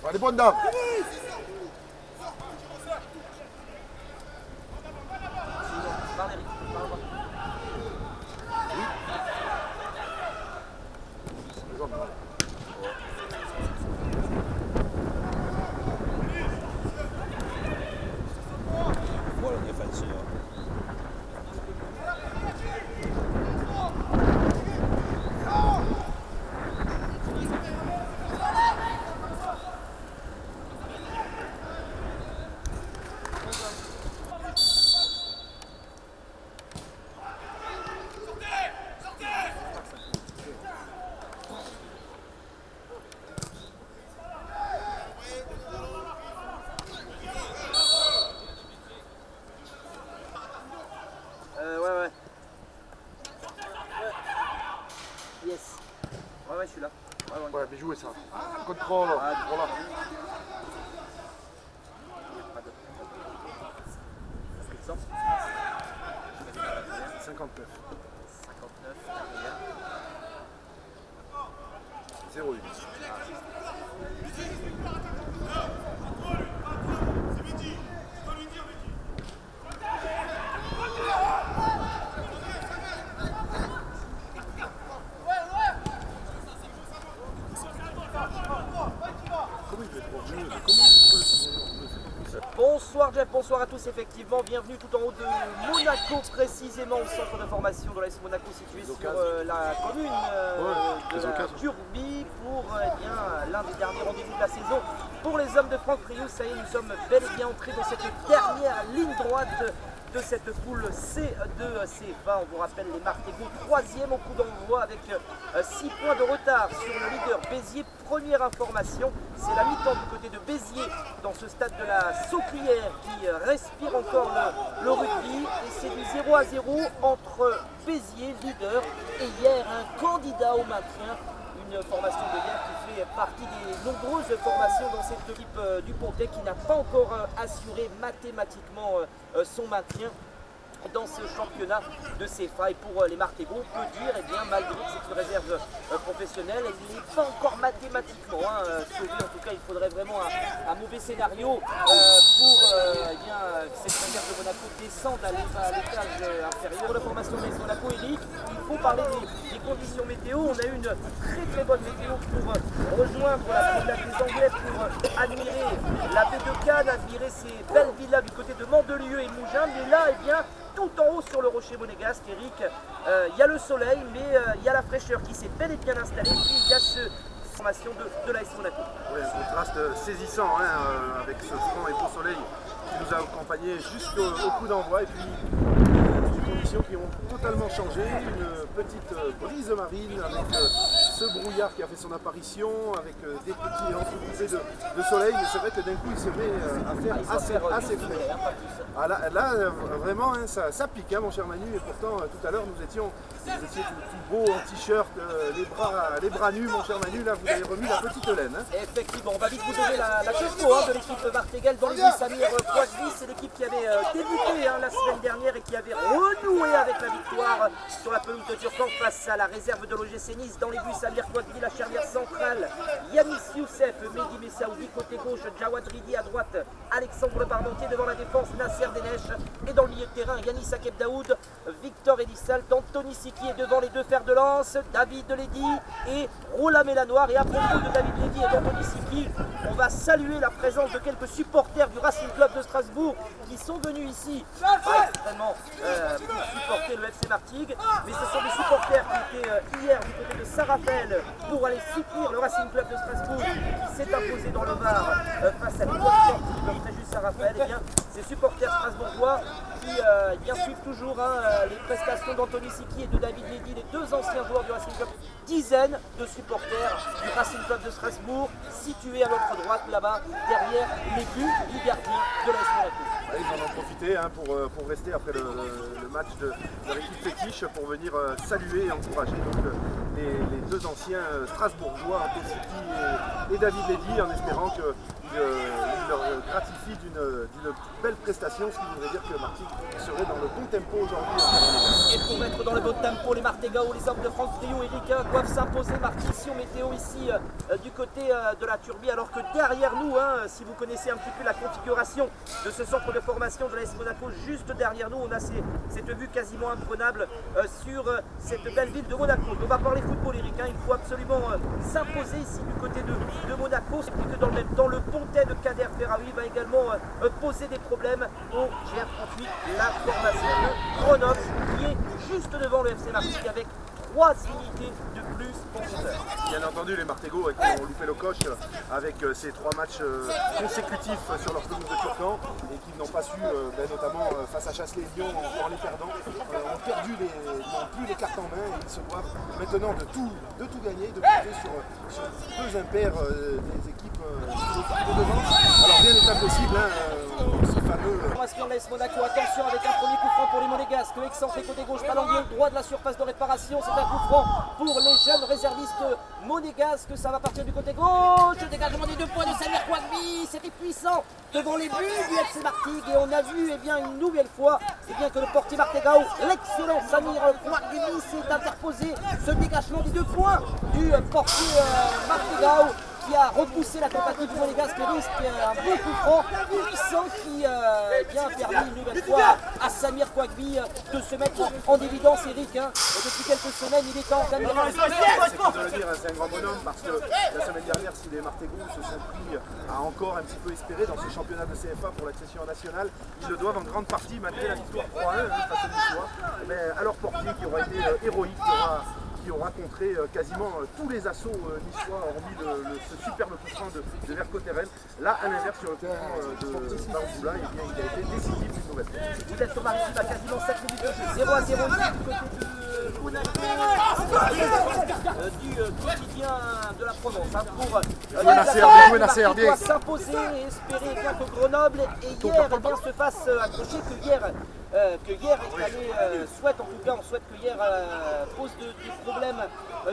Allez, bonne dame. Voilà, on est fatigué. Ouais. Yes. Ouais, je suis là. Ouais, mais jouez ça. Contrôle. Voilà. 59. 0,8. Bonsoir Jeff, bonsoir à tous, effectivement, bienvenue tout en haut de Monaco, précisément au centre de formation de l'AS Monaco situé sur la commune de la Turbie pour l'un des derniers rendez-vous de la saison. Pour les hommes de Franck Riou, ça y est, nous sommes bel et bien entrés dans cette dernière ligne droite de cette poule C de CFA. On vous rappelle les Martégots, troisième au coup d'envoi avec 6 points de retard sur le leader Béziers. Première information, c'est la mi-temps du côté de Béziers dans ce stade de la Saucrière qui respire encore le rugby. Et c'est du 0-0 entre Béziers, leader, et hier un candidat au maintien. Une formation de hier qui fait partie des nombreuses formations dans cette équipe du Pontet qui n'a pas encore assuré mathématiquement son maintien dans ce championnat de CFA. Et pour les Martégots, on peut dire, malgré que c'est une réserve professionnelle, elle n'est pas encore mathématiquement sauvée. En tout cas, il faudrait vraiment un mauvais scénario pour que cette réserve de Monaco descende à l'étage inférieur. Pour la formation de l'AS Monaco, Eric, il faut parler des conditions météo. On a eu une très bonne météo pour rejoindre la promenade des Anglais, pour admirer la baie de Cannes, admirer ces belles villas du côté de Mandelieu et Mougins. Mais là, tout en haut sur le rocher monégasque, Eric, il y a le soleil, mais il y a la fraîcheur qui s'est bel et bien installée. Puis il y a cette formation de l'AS Monaco. Oui, un contraste saisissant avec ce franc et beau soleil qui nous a accompagnés jusqu'au coup d'envoi. Et puis des conditions qui ont totalement changé. Une petite brise marine avec ce brouillard qui a fait son apparition, avec des petits entrecoupés de soleil. Et c'est vrai que d'un coup il se met à faire assez frais. Ah, là, vraiment, ça pique, mon cher Manu. Et pourtant, tout à l'heure, vous étiez tout beau en t-shirt, les bras nus, mon cher Manu. Là, vous avez remis la petite laine. Effectivement, on va vite vous donner la tempo de l'équipe Martégal dans les buts. Samir Kouadli, c'est l'équipe qui avait débuté la semaine dernière et qui avait renoué avec la victoire sur la pelouse de Turcan face à la réserve de l'OGC Nice. Dans les buts, Samir Kouadli, la charnière centrale, Yanis Youssef, Mehdi Messaoudi côté gauche, Jawad Ridi à droite, Alexandre Parmentier devant la défense, Nasser Deneche, et dans le milieu de terrain, Yanis Akeb Daoud, Victor Edissal, Anthony Siki est devant les deux fers de lance, David Ledy et Roula Mélanoir. Et à propos de David Ledy et d'Anthony Siki, on va saluer la présence de quelques supporters du Racing Club de Strasbourg qui sont venus ici extrêmement pour supporter le FC Martigues, mais ce sont des supporters qui étaient hier du côté de Saint-Raphaël pour aller soutenir le Racing Club de Strasbourg qui s'est imposé dans le Var face à l'équipe sportive de Fréjus Saint-Raphaël. Et bien ces supporters strasbourgeois qui suivent toujours les prestations d'Anthony Siki et de David Ledy, les deux anciens joueurs du Racing Club. Dizaines de supporters du Racing Club de Strasbourg situés à notre droite là-bas derrière les buts du gardien de l'AS Monaco. Ils en ont profité pour rester après le match de l'équipe fétiche pour venir saluer et encourager donc, les deux anciens strasbourgeois, Pesicki et David Lédy, en espérant qu'il leur gratifie d'une belle prestation, ce qui voudrait dire que Martigues serait dans le bon tempo aujourd'hui. Et pour être dans le bon tempo, les Martegao, les hommes de Franck Priou et Riquin doivent s'imposer. Martition météo ici du côté de la Turbie, alors que derrière nous, si vous connaissez un petit peu la configuration de ce centre de formation de l'AS Monaco, juste derrière nous, on a cette vue quasiment imprenable sur cette belle ville de Monaco. On va parler football, Eric, il faut absolument s'imposer ici du côté de Monaco. C'est que dans le même temps, le pontet de Kader Ferraoui va également poser des problèmes au GR38, la formation de Grenoble, qui est juste devant le FC Martigues avec 3 unités de plus pour compteur. Bien entendu, les Martegaux qui ont loupé le coche avec ces 3 matchs consécutifs sur leur pelouse de Turcan et qui n'ont pas su, notamment face à Chasselet-Lyon en les perdant, ont perdu n'ont plus les cartes en main et ils se doivent maintenant de tout gagner, de compter sur 2 impairs des équipes de devant. Alors rien n'est impossible, ce fameux... Formation de l'AS Monaco, attention avec un premier coup franc pour les Monégasques, excentré côté gauche, pas l'angle droit de la surface de réparation, c'est un coup franc pour les jeunes réservistes monégasques, ça va partir du côté gauche, le dégagement des 2 points de Samir Kouagbi, c'était puissant devant les buts du FC Martigues et on a vu une nouvelle fois que le portier Martegao, l'excellent Samir Kouagbi s'est interposé, ce dégagement des 2 points du portier Martegao qui a repoussé la tentative du Monégasque et risque un beau coup franc puissant qui a permis une nouvelle fois à Samir Kouagbi de se mettre en évidence. Eric, depuis quelques semaines, il est en train de c'est un grand bonhomme parce que la semaine dernière, si les Martegaux se sont pris à encore un petit peu espérer dans ce championnat de CFA pour l'accession nationale, ils le doivent en grande partie, malgré la victoire 3-1 face à Niçois, mais à leur portier qui aura été héroïque, qui aura contré quasiment tous les assauts niçois, hormis ce superbe coup franc de Verco Terrel. Là, à l'inverse, sur le coup franc de Baouboula, il a été décisif une nouvelle fois. Vous êtes sur Maritime à quasiment 7 minutes de jeu, 0-0 du côté de Monaco, du quotidien de la Provence. Pour Nasser doit s'imposer et espérer bien que Grenoble et hier se fasse accrocher, que hier souhaite, en tout cas on souhaite que hier pose des problèmes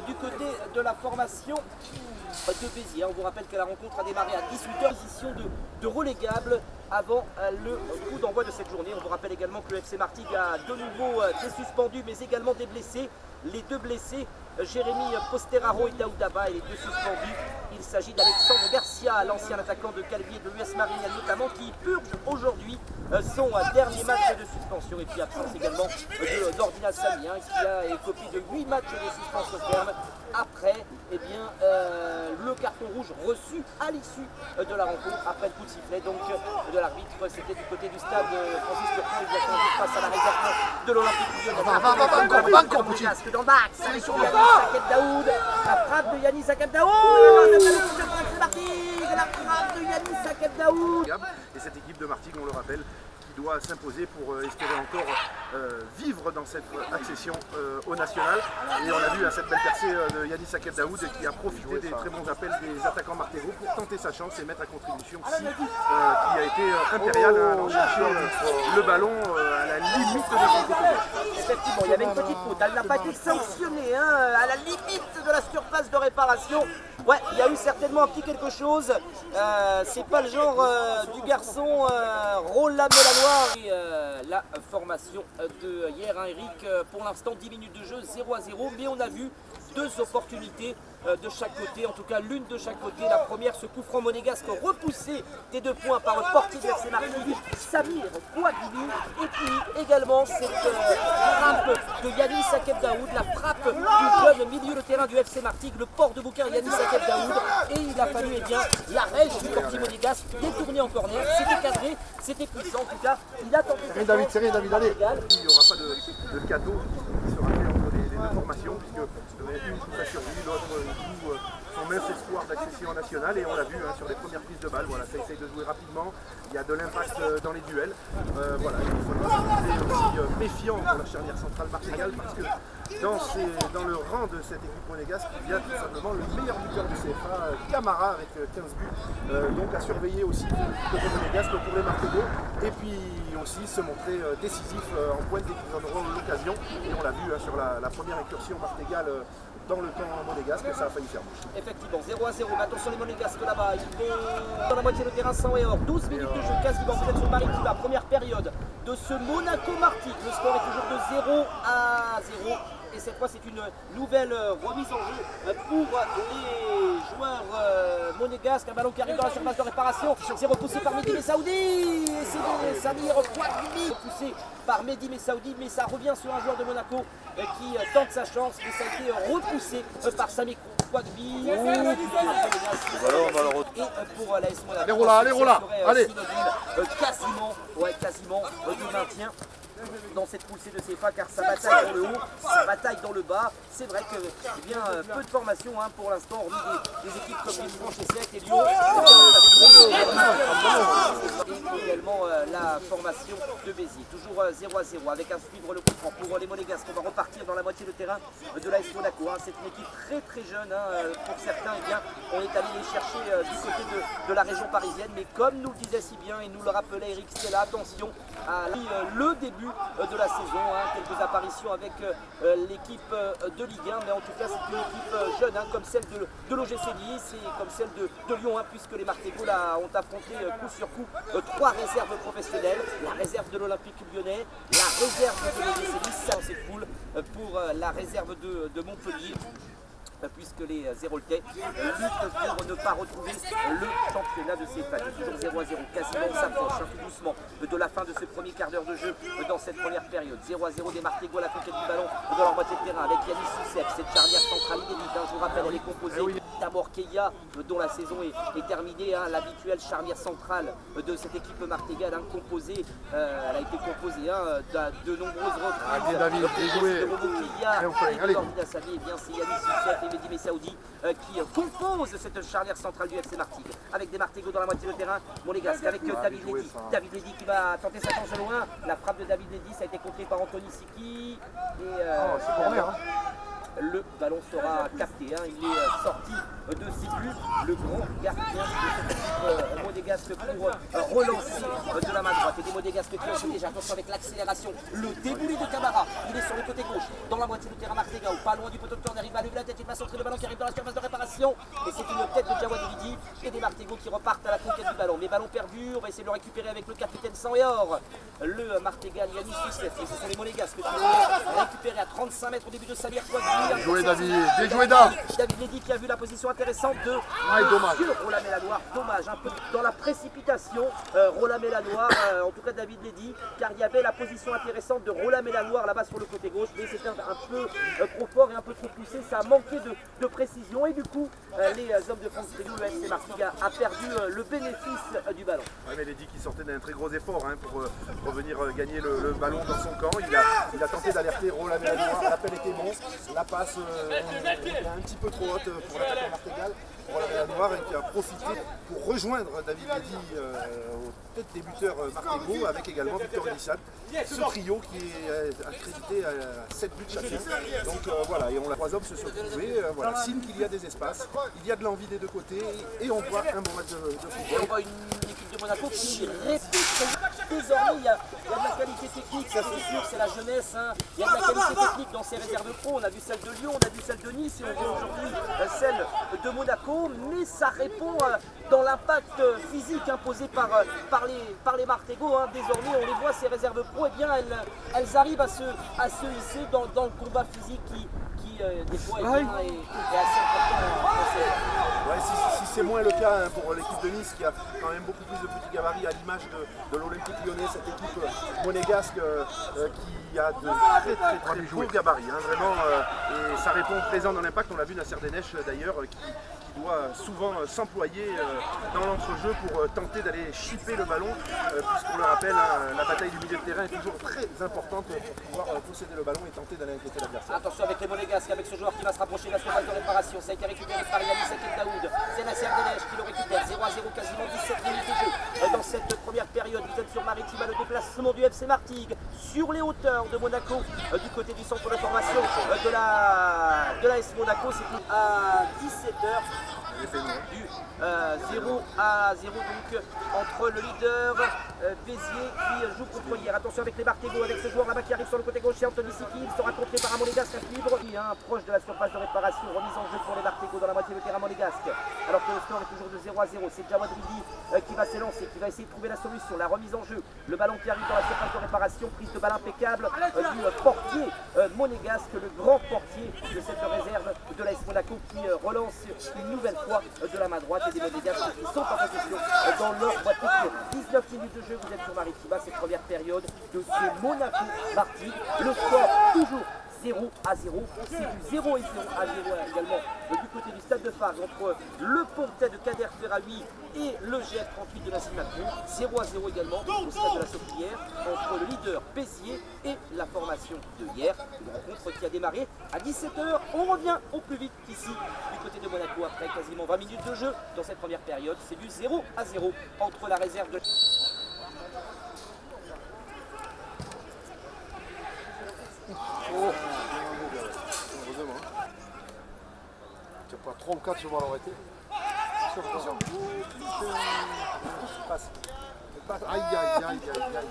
du côté de la formation de Béziers. On vous rappelle que la rencontre a démarré à 18h, position de relégable avant le coup d'envoi de cette journée. On vous rappelle également que le FC Martigues a de nouveau des suspendus mais également des blessés. Les 2 blessés, Jérémy Posteraro et Daoudaba, et les 2 suspendus, il s'agit d'Alexandre Garcia, l'ancien attaquant de Calvi et de l'US Marignane notamment, qui purge aujourd'hui son dernier match de suspension. Et puis absence également de Nordina Samy, qui a écopé de 8 matchs de suspension ferme après le carton rouge reçu à l'issue de la rencontre, après le coup de sifflet donc de l'arbitre. C'était du côté du stade Francis Turcan, exactement face à la réserve de l'Olympique Lyonnais. Dans l'axe, Yanis Sakeb Daoud, la frappe de Yanis Sakeb Daoud, la frappe de Yanis Sakeb Daoud. Et cette équipe de Martigues, on le rappelle, qui doit s'imposer pour espérer encore vivre dans cette accession au national. Et on a vu cette belle percée de Yanis Sakeb Daoud qui a profité des très bons appels des attaquants martegaux pour tenter sa chance et mettre à contribution Psy, qui a été impérial à aller chercher le ballon à la limite de son côté gauche. Effectivement, il y avait une petite faute, elle n'a pas été sanctionnée à la limite de la surface de réparation. Ouais, il y a eu certainement un petit quelque chose. C'est pas le genre du garçon Roland Melanoir. Et la formation de hier, Eric, pour l'instant 10 minutes de jeu, 0-0, mais on a vu 2 opportunités de chaque côté, en tout cas l'une de chaque côté. La première, ce coup franc monégasque repoussé des 2 points par le portier du FC Martigues, Samir Kouagbi, et puis également cette frappe de Yanis Sakeb Daoud, la frappe du jeune milieu de terrain du FC Martigues, le port de bouquin Yanis Sakeb Daoud, et il a fallu l'arrêt du portier monégasque, détourné en corner, c'était cadré, c'était puissant, en tout cas il a tenté. C'est David, allez. Il n'y aura pas de cadeau qui sera fait entre les 2 formations, puisque une joue sa survie, l'autre joue son mince espoir d'accession nationale et on l'a vu sur les premières prises de balles. Voilà, ça essaye de jouer rapidement, il y a de l'impact dans les duels. Voilà, il faudra rester aussi méfiant pour la charnière centrale marseillage parce que dans le rang de cette équipe monégasque, il y a tout simplement le meilleur buteur du CFA, Camara, avec 15 buts. Donc à surveiller aussi du côté monégasque pour les Martegaux. Et puis aussi se montrer décisif en pointe dès qu'ils en auront l'occasion. Et on l'a vu sur la première incursion martégale dans le camp monégasque, ça a failli faire bouche. Effectivement, 0-0. Mais attention les monégasques là-bas, ils vont dans la moitié de terrain sans et hors. 12 minutes de jeu quasiment. Vous êtes sur Paris qui va première période de ce Monaco-Martigues. Le score est toujours de 0-0. Et cette fois, c'est une nouvelle remise en jeu pour les joueurs monégasques. Un ballon qui arrive dans la surface de réparation. C'est repoussé par Mehdi Messaoudi. Et c'est Samir Kouadbi repoussé par Mehdi Messaoudi. Mais ça revient sur un joueur de Monaco qui tente sa chance. Mais ça a été repoussé par Samir Kouadbi. Et pour l'AS Monaco, allez, Rola, allez. Quasiment du maintien dans cette poussée de CFA, car ça bataille dans le haut, ça bataille dans le bas. C'est vrai que peu de formation pour l'instant, hormis des équipes comme Villefranche et Sec et Lyon. Et également la formation de Béziers. Toujours 0-0 avec un suivre le coup franc pour les Monégasques. On va repartir dans la moitié de terrain de l'AS Monaco. C'est une équipe très jeune. Pour certains, on est allé les chercher du côté de la région parisienne. Mais comme nous le disait si bien et nous le rappelait Eric Stella, attention à le début de la saison, quelques apparitions avec l'équipe de Ligue 1, mais en tout cas c'est une équipe jeune, comme celle de l'OGC Nice et comme celle de Lyon, puisque les Martegaux ont affronté coup sur coup 3 réserves professionnelles, la réserve de l'Olympique Lyonnais, la réserve de l'OGC Nice, ça c'est cool pour la réserve de Montpellier, puisque les Zéroltais luttent pour ne pas retrouver le championnat de CFA. Toujours 0-0, quasiment on s'approche tout doucement de la fin de ce premier quart d'heure de jeu dans cette première période. 0-0 des Martegaux à la conquête du ballon dans leur moitié de terrain avec Yanis Soucef. Cette charnière centrale inédite, je vous rappelle, elle est composée d'abord Keia, dont la saison est terminée, l'habituelle charnière centrale de cette équipe martégale, composée, elle a été composée de nombreuses reprises. David, de Robo Keia et de Ordina Sami, c'est Yanis Soucef et Mehdi Messaoudi qui composent cette charnière centrale du FC Martigues, avec des Martegaux dans la moitié de terrain monégasque, avec David Ledy. David Ledy qui va tenter sa chance de loin. La frappe de David Ledy, ça a été contrée par Anthony Siki. Le ballon sera capté, il est sorti de ses buts, le grand gardien de cette équipe monégasque pour relancer de la main droite. Et des monégasques qui ont déjà, attention avec l'accélération, le déboulé de Camara, il est sur le côté gauche, dans la moitié du terrain martégau, pas loin du poteau de corner, il va lever la tête, il va centrer le ballon qui arrive dans la surface de réparation, et c'est une tête de Jawad Elidi et des Martegaux qui repartent à la conquête du ballon. Mais ballon perdu, on va essayer de le récupérer avec le capitaine sang et or, le Martégal Yanis Soucef, et ce sont les monégasques qui vont récupérer à 35 mètres au début de Samir Kouadbi. Bien joué David, bien joué David. David Ledy qui a vu la position intéressante de dommage. Roland Mélanoir, dommage, un peu dans la précipitation, Roland Mélanoir, en tout cas David Ledy, car il y avait la position intéressante de Roland Mélanoir là-bas sur le côté gauche, mais c'était un peu trop fort et un peu trop poussé, ça a manqué de précision et du coup les hommes de France Trélu, le FC Martigues a perdu le bénéfice du ballon. Ouais, mais Ledy qui sortait d'un très gros effort pour revenir gagner le ballon dans son camp, il a tenté d'alerter Roland Mélanoir, l'appel était bon, la passe est un petit peu trop haute pour l'attaquant martégal. Roland Mélanoir qui a profité pour rejoindre David Ledy aux têtes des buteurs martegaux avec également Victor Elissade. Ce trio qui est accrédité à 7 buts chacun. Donc voilà, et les 3 hommes se sont trouvés. Voilà, signe qu'il y a des espaces, il y a de l'envie des deux côtés et on voit un bon match de football. Et on voit une équipe de Monaco qui répète. Désormais, il y a de la qualité technique, ça c'est sûr, c'est la jeunesse. Il y a de la qualité technique dans ces réserves pro. On a vu celle de Lyon, on a vu celle de Nice et on voit aujourd'hui celle de Monaco. Mais ça répond dans l'impact physique imposé par les Martegaux. Désormais, on les voit, ces réserves pro, elles arrivent à se hisser dans le combat physique qui des fois est assez important. Ouais, si c'est moins le cas pour l'équipe de Nice qui a quand même beaucoup plus de petits gabarits à l'image de l'Olympique Lyonnais, cette équipe monégasque qui a de très beaux gabarits, vraiment, et ça répond présent dans l'impact. On l'a vu Nasser Denech d'ailleurs qui doit souvent s'employer dans l'entrejeu pour tenter d'aller chipper le ballon, puisqu'on le rappelle, la bataille du milieu de terrain est toujours très importante pour pouvoir posséder le ballon et tenter d'aller inquiéter l'adversaire. Attention avec les Monégasques, avec ce joueur qui va se rapprocher de la surface de réparation. Ça a été récupéré par Yanis Saket Daoud. C'est Nasser Delèche qui le récupère. 0-0, quasiment 17 minutes de jeu. Dans cette première période, vous êtes sur Maritime, le déplacement du FC Martigues sur les hauteurs de Monaco, du côté du centre de formation de l'AS Monaco. C'est à 17h. Du 0-0 donc entre le leader Béziers qui joue contre hier. Attention avec les Martégo, avec ce joueur là-bas qui arrive sur le côté gauche, c'est Anthony Siki. Il sera contré par un Monégasque libre qui est proche de la surface de réparation. Remise en jeu pour les Martégo dans la moitié de terrain monégasque. Alors que le score est toujours de 0-0. C'est Jawad Ridi qui va s'élancer, qui va essayer de trouver la solution. La remise en jeu, le ballon qui arrive dans la surface de réparation, prise de balle impeccable du portier monégasque, le grand portier de cette réserve de l'AS Monaco qui relance une nouvelle fois de la main droite et des Monégasques qui sont en possession dans leur boîte de tir. 19 minutes de jeu, vous êtes sur Maritime, cette première période de ce Monaco-Martigues. Le score toujours 0-0, c'est du 0 et 0 à 0 également du côté du stade de Farges entre le Pontais de Kader Ferraoui et le GF38 de la Macron. 0-0 également au stade de la Sauplière entre le leader Béziers et la formation de hier. Une rencontre qui a démarré à 17h. On revient au plus vite ici du côté de Monaco après quasiment 20 minutes de jeu dans cette première période. C'est du 0-0 entre la réserve de... Oh, heureusement. Tu n'as pas 3 ou 4 sur ballon arrêté. Attention. Passe. Aïe, aïe, aïe, aïe, aïe.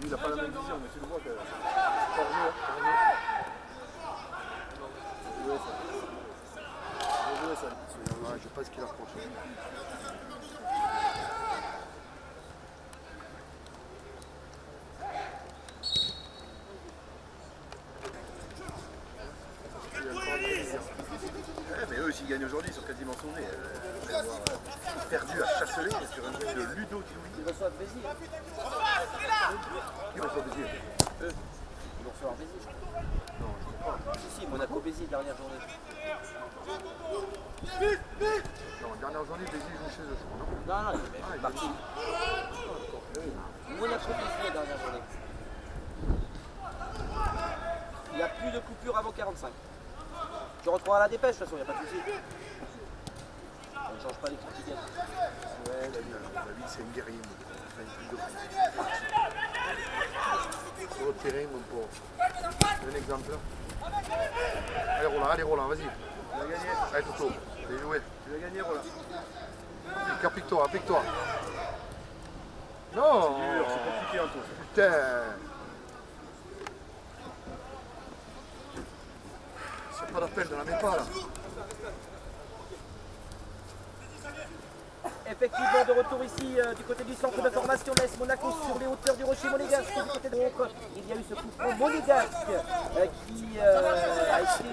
Lui, il n'a pas la même vision, mais tu le vois que c'est hors jeu. Bien joué, ça. Je pense qu'il approche. Mais eux, s'ils gagnent aujourd'hui, ils sont quasiment sauvés. Ils vont avoir perdu à Chasselet sur un but de Ludo Dioui. Ils reçoivent Béziers. Qui reçoit Béziers? Eux. Ils vont recevoir Béziers, je crois. Non, je ne crois pas. Si, Monaco-Béziers, dernière journée. Non, dernière journée, Béziers joue chez eux, je crois, non? Non, il est même parti. Monaco-Béziers, dernière journée. Il n'y a plus de coupure avant 45. Tu retrouveras la dépêche, de toute façon, il n'y a pas de souci. On ne change pas l'équipe qui gagne. Ouais, David, c'est un guerrier, sur le terrain, mon pauvre. Un exemple. Allez, Roland, vas-y. Tu vas gagner. Allez, Toto, allez jouer. Tu vas gagner, Roland. Applique-toi, applique-toi. Non, c'est dur, c'est compliqué, Anto. Putain. C'est pas l'appel de la mets pas là. Effectivement, de retour ici du côté du centre de formation de l'AS Monaco sur les hauteurs du Rocher Monégasque. Du côté de l'autre, il y a eu ce coup franc monégasque qui a été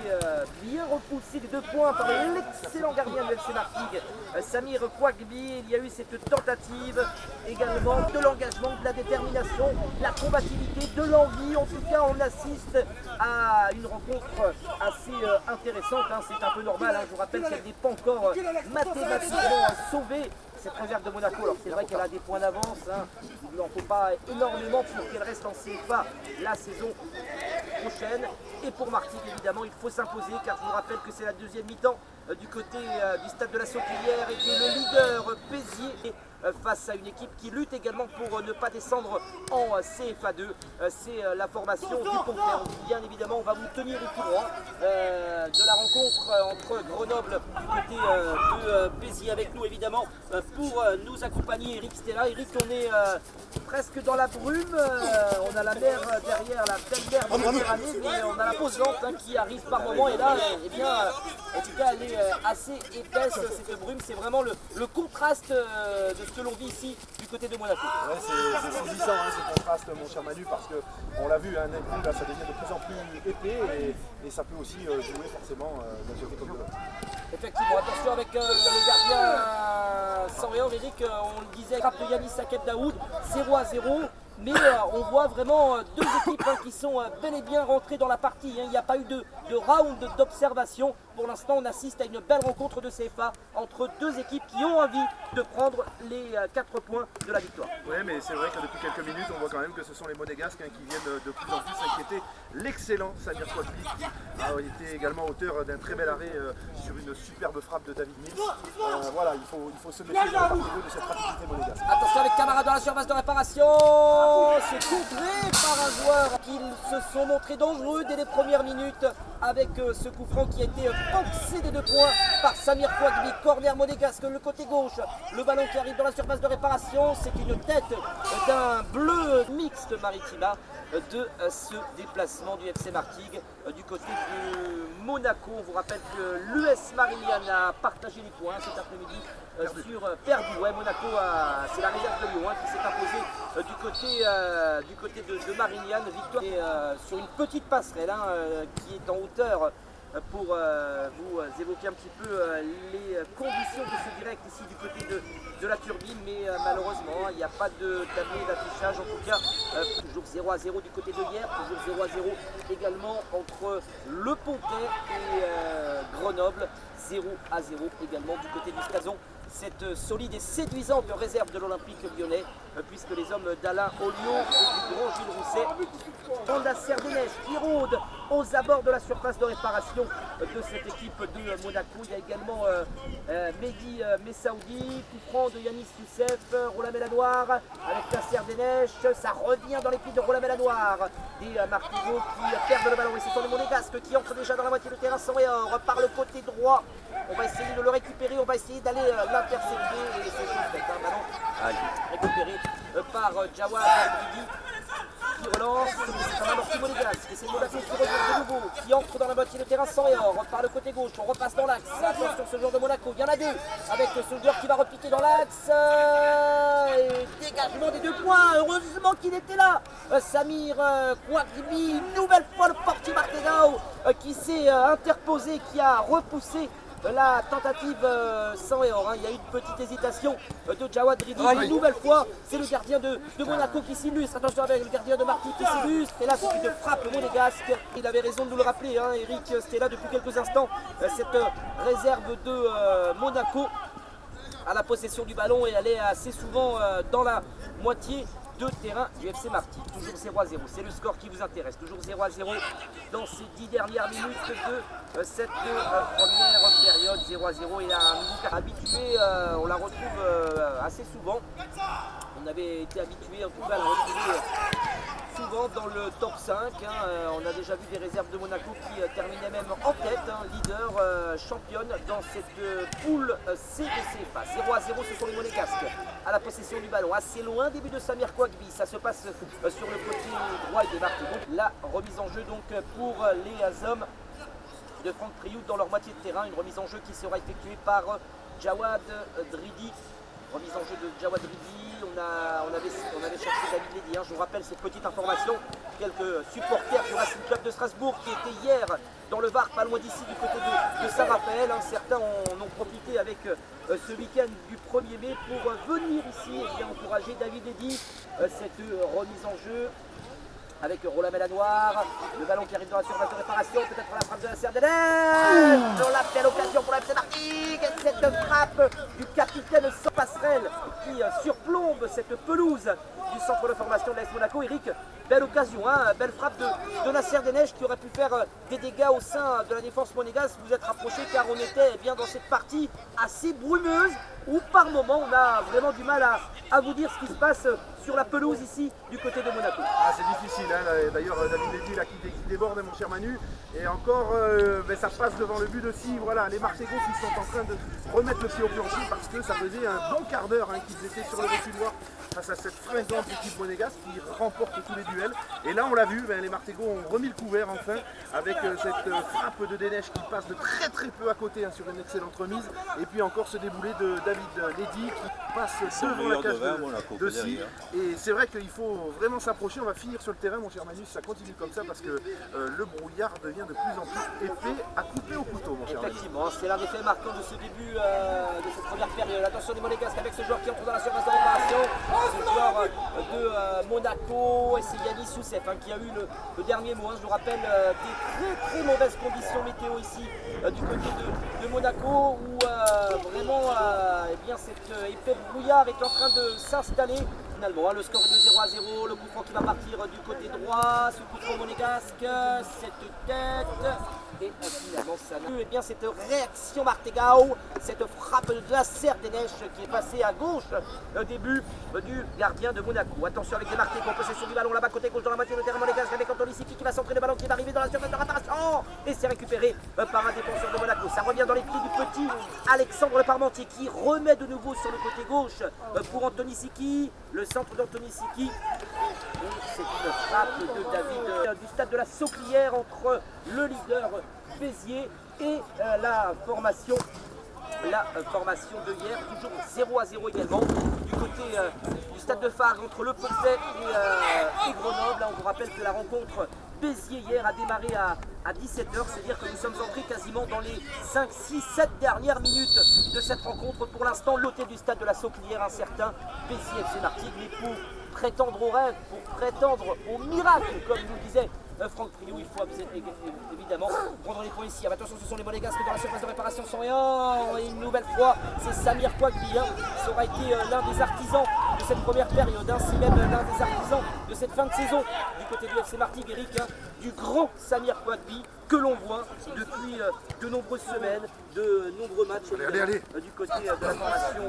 bien repoussé des 2 points par l'excellent gardien de l'FC Martigues, Samir Kouagbi. Il y a eu cette tentative également de l'engagement, de la détermination, de la combativité, de l'envie. En tout cas, on assiste à une rencontre assez intéressante. C'est un peu normal. Je vous rappelle qu'elle n'est pas encore mathématiquement sauvée. Cette réserve de Monaco, alors c'est vrai qu'elle a des points d'avance, il n'en faut pas énormément pour qu'elle reste en CFA la saison prochaine. Et pour Martigues, évidemment, il faut s'imposer, car je vous rappelle que c'est la deuxième mi-temps du côté du stade de la Sauplière et que le leader Béziers face à une équipe qui lutte également pour ne pas descendre en CFA2. C'est la formation du Pontais. Bien évidemment, on va vous tenir au courant de la rencontre entre Grenoble du côté de Béziers avec nous, évidemment, pour nous accompagner. Eric Stella. Eric, on est presque dans la brume. On a la mer derrière, la belle mer méditerranée, mais on a la pause lente qui arrive par moment. Et là, eh bien, en tout cas, elle est assez épaisse, cette brume. C'est vraiment le contraste de ce que l'on vit ici du côté de Monaco. Ouais, c'est saisissant ce contraste, mon cher Manu, parce qu'on l'a vu, d'un coup, là, ça devient de plus en plus épais et ça peut aussi jouer forcément dans une équipe comme de l'autre. Effectivement, attention avec le gardien sans rien, Eric, on le disait, frappe de Yanis Saket Daoud, 0-0. Mais on voit vraiment 2 équipes qui sont bel et bien rentrées dans la partie. Il n'y a pas eu de round d'observation. pour l'instant, on assiste à une belle rencontre de CFA entre deux équipes qui ont envie de prendre les 4 points de la victoire. Oui, mais c'est vrai que depuis quelques minutes, on voit quand même que ce sont les Monégasques qui viennent de plus en plus s'inquiéter. L'excellent Samir Kouagli a été également auteur d'un très bel arrêt sur une superbe frappe de David Mills. Voilà, il faut se méfier de cette rapidité monégasque. Attention avec Camara dans la surface de réparation, c'est contré par un joueur qui se sont montrés dangereux dès les premières minutes avec ce coup franc qui a été boxé des 2 points par Samir Kouagli. Corner monégasque, le côté gauche, le ballon qui arrive dans la surface de réparation, c'est une tête d'un bleu mixte Maritima de ce déplacement du FC Martigues du côté de Monaco. On vous rappelle que l'US Mariliane a partagé les points cet après-midi sur perdu. Ouais, Monaco, c'est la réserve de Lyon qui s'est imposée du côté de Mariliane. Victoire sur une petite passerelle qui est en hauteur pour vous évoquer un petit peu les conditions de ce direct ici du côté de la turbine, mais malheureusement il n'y a pas de tablier d'affichage, en tout cas toujours 0-0 du côté de hier, toujours 0-0 également entre Le Pontet et Grenoble, 0-0 également du côté du Scazon. Cette solide et séduisante réserve de l'Olympique lyonnais, puisque les hommes d'Alain Olliot et du grand Gilles Rousset dans la serre des neiges qui rôde aux abords de la surface de réparation de cette équipe de Monaco. Il y a également Mehdi Messaoudi, coup franc de Yanis Youssef, Roland Mélanoir avec la serre des neiges, ça revient dans les pieds de Roland Mélanoir, des Martigues qui perdent le ballon et ce sont les Monégasques qui entrent déjà dans la moitié de terrain sans et or par le côté droit. On va essayer de le récupérer, on va essayer d'aller l'intercepter et c'est juste avec un ballon récupéré par Jawad Al-Bridi qui relance, c'est un amorti monégasque et c'est Monaco qui revient de nouveau, qui entre dans la moitié de terrain sans et or par le côté gauche, on repasse dans l'axe, attention ce joueur de Monaco, il y en a 2 avec ce joueur qui va repiquer dans l'axe et dégagement des 2 points, heureusement qu'il était là, Samir Kouagli, une nouvelle fois le portier Martegao qui s'est interposé, qui a repoussé la tentative sans et or. Il y a eu une petite hésitation de Jawad Ridi. Une nouvelle fois, c'est le gardien de Monaco qui s'illustre. Attention avec le gardien de Martigues qui s'illustre. Et là, c'est une frappe monégasque. Il avait raison de nous le rappeler, Eric, c'était là depuis quelques instants. Cette réserve de Monaco à la possession du ballon et elle est assez souvent dans la moitié de terrain du FC Martigues. Toujours 0-0, c'est le score qui vous intéresse. Toujours 0-0 dans ces 10 dernières minutes de cette première période. 0-0 et un nouveau habitué, on la retrouve assez souvent. On avait été habitué en tout cas à la retrouver souvent dans le top 5. On a déjà vu des réserves de Monaco qui terminaient même en tête, leader, championne dans cette poule C de CFA. 0-0, ce sont les Monégasques à la possession du ballon. Assez loin, début de Samir Kouagli. Ça se passe sur le côté droit et des Martigues. La remise en jeu donc pour les hommes de Franck Prioux dans leur moitié de terrain. Une remise en jeu qui sera effectuée par Jawad Ridi. Remise en jeu de Jawad Ridi. On avait cherché David Lédy. Je vous rappelle cette petite information. Quelques supporters du Racing Club de Strasbourg qui étaient hier dans le Var, pas loin d'ici, du côté de Saint-Raphaël. Certains en ont profité avec ce week-end du 1er mai pour venir ici et bien encourager David Lédy. Cette remise en jeu avec Roland Mélanoir, le ballon qui arrive dans la surface de réparation, peut-être la frappe de la serre de l'air. On l'a fait à l'occasion pour la FC Martigues. Cette frappe du capitaine sans passerelle qui surplombe cette pelouse du centre de formation de l'AS Monaco. Eric, belle occasion, belle frappe de la serre des neiges qui aurait pu faire des dégâts au sein de la défense monégasque. Vous êtes rapproché car on était bien dans cette partie assez brumeuse où par moment on a vraiment du mal à vous dire ce qui se passe sur la pelouse ici du côté de Monaco. C'est difficile, d'ailleurs David Lédy là, qui déborde mon cher Manu, et encore ça passe devant le but aussi. Voilà, les Marseillais qui sont en train de remettre le pied au plancher parce que ça faisait un bon quart d'heure qu'ils étaient sur le reculoir face à cette fringante équipe monégasque qui remporte tous les duels. Et là on l'a vu, les Martégaux ont remis le couvert enfin avec cette frappe de Dénèche qui passe de très très peu à côté sur une excellente remise. Et puis encore ce déboulé de David Lédy qui passe devant la cage de Sy. Et c'est vrai qu'il faut vraiment s'approcher, on va finir sur le terrain mon cher Manu, ça continue comme ça parce que le brouillard devient de plus en plus épais à couper au couteau mon cher Manu. Effectivement, c'est l'un des faits marquants de ce début de cette première période. Attention les Monégasques avec ce joueur qui entre dans la surface de réparation. Ce joueur de Monaco, et c'est Yanis Youssef qui a eu le dernier mot. Je vous rappelle des très mauvaises conditions météo ici du côté de Monaco où vraiment eh bien, cet épais brouillard est en train de s'installer. Finalement, le score est de 0-0, le coup franc qui va partir du côté droit, ce coup franc monégasque, cette tête, et finalement ça n'a... Et bien cette réaction Martegao, cette frappe de la serre des neiges qui est passée à gauche au début du gardien de Monaco. Attention avec des Martegao, possession du ballon là-bas côté gauche dans la moitié de terrain monégasque avec Anthony Siki qui va centrer le ballon qui va arriver dans la surface de réparation et c'est récupéré par un défenseur de Monaco. Ça revient dans les pieds du petit Alexandre Le Parmentier qui remet de nouveau sur le côté gauche pour Anthony Siki. Le centre d'Anthony Siki. C'est une frappe de David du stade de la Sauclière entre le leader Béziers et la formation de hier, toujours 0-0 également. Du côté du stade de Fargue entre Le Pontet et Grenoble. Là, on vous rappelle que la rencontre Béziers hier a démarré à 17h, c'est-à-dire que nous sommes entrés quasiment dans les 5, 6, 7 dernières minutes de cette rencontre. Pour l'instant, l'hôtel du stade de la Sauclière, un certain Béziers FC Martigues, mais pour prétendre au rêve, pour prétendre au miracle, comme nous disait Franck Priou, il faut évidemment prendre les points ici. Attention, ce sont les Monégasques dans la surface de réparation sans rien. Et une nouvelle fois, c'est Samir Kouagbi. Ça aura été l'un des artisans de cette première période, si même l'un des artisans de cette fin de saison du côté du FC Martigues, Eric, du grand Samir Kouagbi que l'on voit depuis de nombreuses semaines, de nombreux matchs du côté de la formation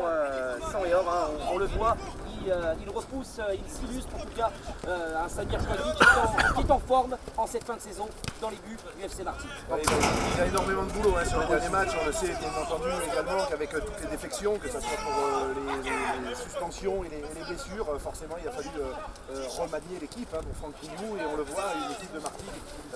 sans et or. On le voit, il repousse, il s'illustre en tout cas un Samir Kouagbi qui est en forme en cette fin de saison dans les buts du FC Martigues. Il y a énormément de boulot sur les derniers matchs, on le sait bien entendu également qu'avec toutes les défections, que ce soit pour les suspensions et les blessures, forcément il a fallu remanier l'équipe pour Franck Priou, et on le voit, une équipe de Martigues,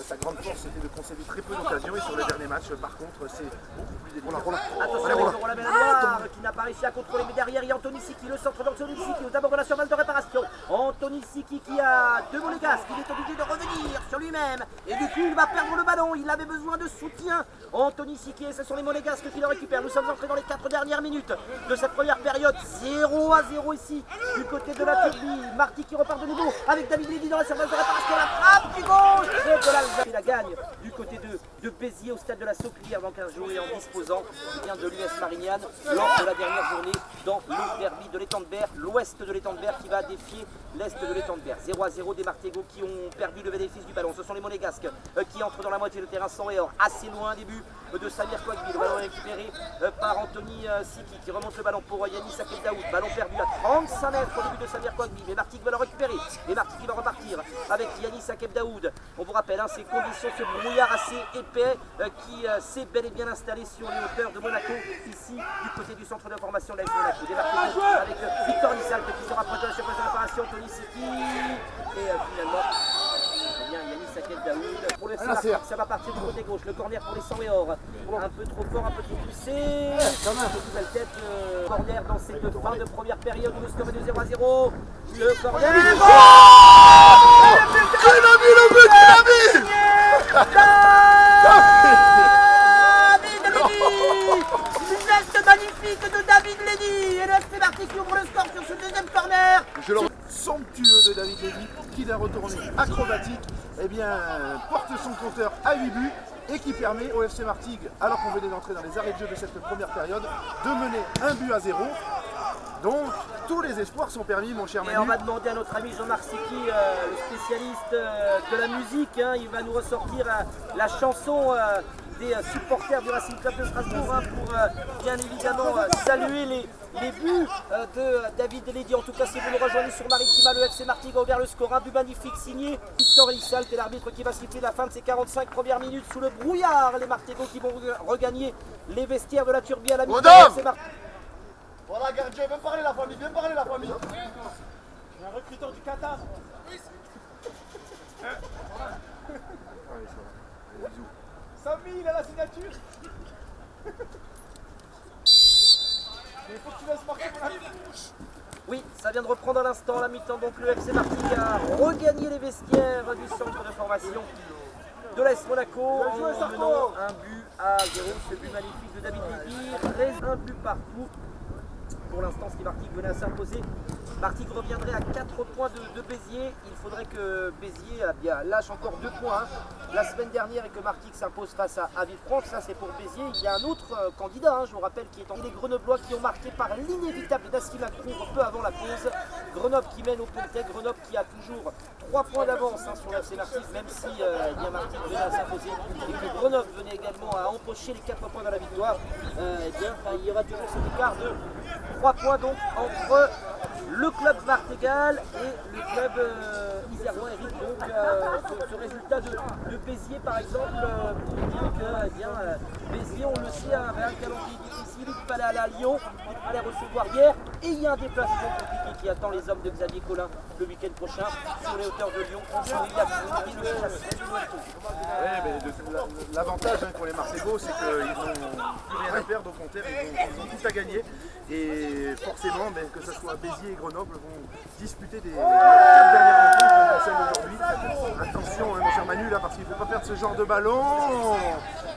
sa grande force c'était de concéder très peu d'occasions, et sur les derniers matchs par contre c'est beaucoup plus délicat. Attention avec Laurent Lamenoir qui n'a pas réussi à contrôler, mais derrière il y a Anthony Siki, le centre d'Anthony Siki aux abords de la surface de réparation. Anthony Siki qui a deux Monégasques, il est obligé de revenir sur lui-même et du coup il va perdre le ballon, il avait besoin de soutien. Anthony Siki, et ce sont les Monégasques qui le récupèrent. Nous sommes entrés dans les 4 dernières minutes de cette première période, 0-0 ici du côté de la Turbie. Marty qui repart de nouveau avec David Lévy dans la surface de réparation, la frappe du gauche de l'Alsace et la gagne du côté de Béziers au stade de la Sauclière dans 15 jours et en disposant bien de l'US Marignane lors de la dernière journée dans le derby de l'étang de Berre, l'ouest de l'étang de Berre qui va défier l'est de l'étang de Berre. 0-0 des Martegaux qui ont perdu le bénéfice du ballon. Ce sont les Monégasques qui entrent dans la moitié de terrain sans et or, assez loin début de Samir Kouagbi. Le ballon est récupéré par Anthony Siki qui remonte le ballon pour Yanis Akeb Daoud. Ballon perdu à 35 mètres au début de Samir Kouagbi. Les Martigues va le récupérer. Les Martigues va repartir avec Yanis Akeb Daoud. On vous rappelle ces conditions, ce brouillard assez épais qui s'est bel et bien installé sur les hauteurs de Monaco, ici du côté du centre de formation de l'AS Monaco. Des Martigues avec Victor Nissalk qui se rapproche de la surface de réparation, Anthony Siki et finalement Yanis Akeb Daoud. Pour le FC, ça va partir du côté gauche. Le corner pour les 100 et or. Un peu trop fort, un peu trop poussé. Un peu plus belle tête. Corner dans cette fin de première période où le score est de 0-0. Le corner. Une geste magnifique de David Lévy et le FC Martigues qui ouvre le score sur ce deuxième corner. Somptueux de David Lévy qui d'un retourné acrobatique porte son compteur à 8 buts et qui permet au FC Martigues, alors qu'on venait d'entrer dans les arrêts de jeu de cette première période, de mener 1-0. Donc tous les espoirs sont permis, mon cher Manu. Et on va demander à notre ami Jean-Marc Siki, le spécialiste de la musique, il va nous ressortir la chanson des supporters du Racing Club de Strasbourg pour bien évidemment saluer les buts de David Lévy. En tout cas, si vous nous rejoignez sur Maritima, le FC Martigues a ouvert le score, un but magnifique signé Victor Nissalk, et l'arbitre qui va siffler la fin de ces 45 premières minutes sous le brouillard. Les Martegaux qui vont regagner les vestiaires de la Turbie à la mi-temps. Voilà, gardien, viens parler la famille, viens parler la famille. J'ai un recruteur du Qatar. Samy, il a la signature. Mais il faut que tu laisses marquer pour la... Oui, ça vient de reprendre à l'instant la mi-temps. Donc le FC Martigues a regagné les vestiaires du centre de formation de l'AS Monaco en menant un but à 0. Ce but magnifique de David Lévy, 13 un but partout. pour l'instant si Martigues venait à s'imposer. Martigues reviendrait à 4 points de Béziers. Il faudrait que Béziers lâche encore 2 points la semaine dernière et que Martigues s'impose face à Villefranche. Ça c'est pour Béziers. Il y a un autre candidat, je vous rappelle, qui est en les Grenoblois qui ont marqué par l'inévitable Nassim Macron peu avant la pause. Grenoble qui mène au Pontet, Grenoble qui a toujours 3 points d'avance sur l'FC Martigues, même si Martigues venait à s'imposer et que Grenoble venait également à empocher les 4 points dans la victoire. Il y aura toujours cet écart de 3 points donc entre le club Martégal et le club isérois Eric. Donc ce résultat de Béziers par exemple pour dire que Béziers on le sait avait un calendrier difficile, il fallait aller à Lyon, il fallait recevoir hier et il y a un déplacement compliqué qui attend les hommes de Xavier Collin le week-end prochain sur les hauteurs de Lyon contre le chasseur de Noël. L'avantage qu'ont les Marseillais, c'est qu'ils n'ont plus rien à perdre au contraire, ils ont tout à gagner. Et forcément, que ce soit Béziers et Grenoble vont disputer des 4 dernières rencontres celle d'aujourd'hui. Attention, mon cher Manu, là, parce qu'il ne faut pas perdre ce genre de ballon.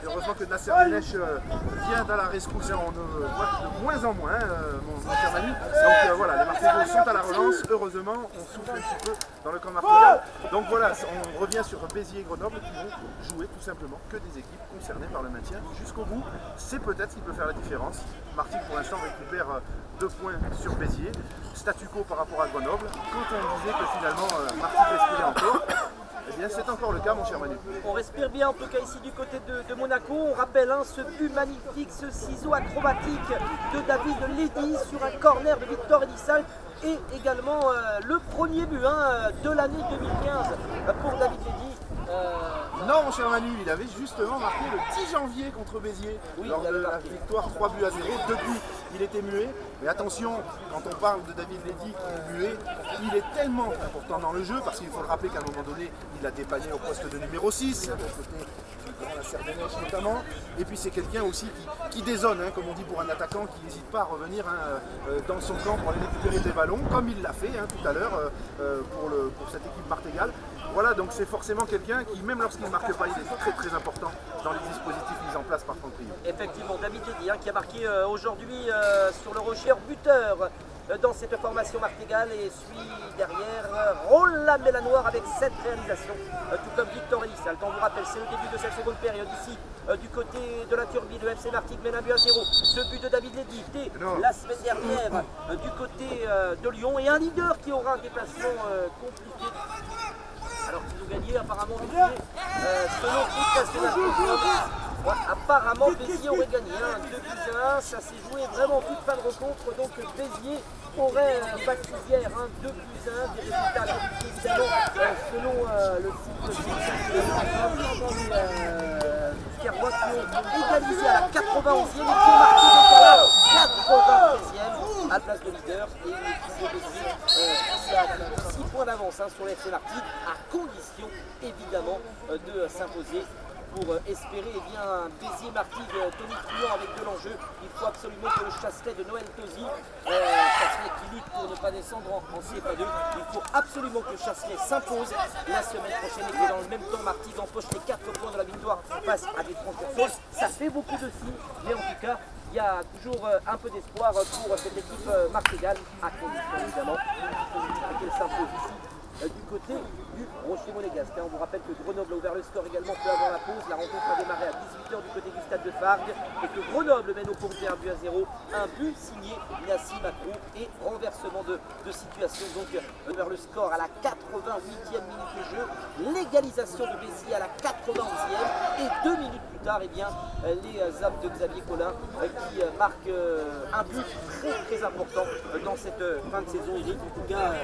Et heureusement que Nasser Benech vient à la rescousse, on le voit de moins en moins, mon cher Manu. Donc voilà, les Marseillais sont à la relance. Heureusement, on souffle un petit peu dans le camp marseillais. Donc voilà, on revient sur Béziers et Grenoble qui vont jouer tout simplement que des équipes concernées par le maintien jusqu'au bout. C'est peut-être ce qui peut faire la différence. Martigues pour l'instant récupère 2 points sur Béziers. Statu quo par rapport à Grenoble. Quand on disait que finalement Martigues respirait encore, eh bien c'est encore le cas mon cher Manu. On respire bien en tout cas ici du côté de Monaco. On rappelle ce but magnifique, ce ciseau acrobatique de David Lédy sur un corner de Victor Elissalde. Et également le premier but de l'année 2015 pour David Lédy. Non mon cher Manu, il avait justement marqué le 10 janvier contre Béziers lors de la victoire 3 buts à 0. Depuis, il était muet. Mais attention, quand on parle de David Lédy qui est muet, il est tellement important dans le jeu parce qu'il faut le rappeler qu'à un moment donné, il a dépanné au poste de numéro 6, à côté de la Serbenech notamment. Et puis c'est quelqu'un aussi qui dézone, comme on dit pour un attaquant, qui n'hésite pas à revenir dans son camp pour aller récupérer des ballons, comme il l'a fait tout à l'heure pour cette équipe Martégal. Voilà, donc c'est forcément quelqu'un qui, même lorsqu'il ne marque pas, il est très très important dans les dispositifs mis en place par Franck Priou. Effectivement, David Lédy qui a marqué aujourd'hui sur le Rocher buteur dans cette formation Martégal et suit derrière Roland Mélanoir avec cette réalisation, tout comme Victor Elissalde. On vous rappelle, c'est le début de cette seconde période ici du côté de la Turbie, le FC Martigues mène un but à 0. Ce but de David Lédy était la semaine dernière du côté de Lyon et un leader qui aura un déplacement compliqué. Alors si nous gagniez apparemment selon apparemment Béziers aurait gagné 2-1, ça s'est joué vraiment toute fin de rencontre, donc Béziers aurait battu hier 2-1, des résultats évidemment selon le site Pierrois qui ont égalisé à la 91e et qui ont marqué donc à la 93e à la place de leader et l'équipe de Béziers qui a 6 points d'avance sur l'FC Martigues à condition évidemment de s'imposer pour espérer un Béziers-Martigues tonitruant avec de l'enjeu. Il faut absolument que le Chasselet de Noël Tosi, Chasselet qui lutte pour ne pas descendre en CFA2, il faut absolument que le Chasselet s'impose la semaine prochaine et que dans le même temps Martigues empoche les 4 points de la victoire face à des Francs-Comtois. Ça fait beaucoup de signes, mais en tout cas, il y a toujours un peu d'espoir pour cette équipe Martégale, à condition évidemment qu'elle s'impose ici du côté du Rocher Monégasque. On vous rappelle que Grenoble a ouvert le score également peu avant la pause. La rencontre a démarré à 18h du côté du stade de Fargues et que Grenoble mène au Pontet un but à 0. Un but signé Nassim Macron et renversement de situation. Donc ouvert le score à la 88e minute de jeu. L'égalisation de Béziers à la 91e et 2 minutes plus tard, les hommes de Xavier Collin qui marquent un but très important dans cette fin de saison. Eric, en tout cas,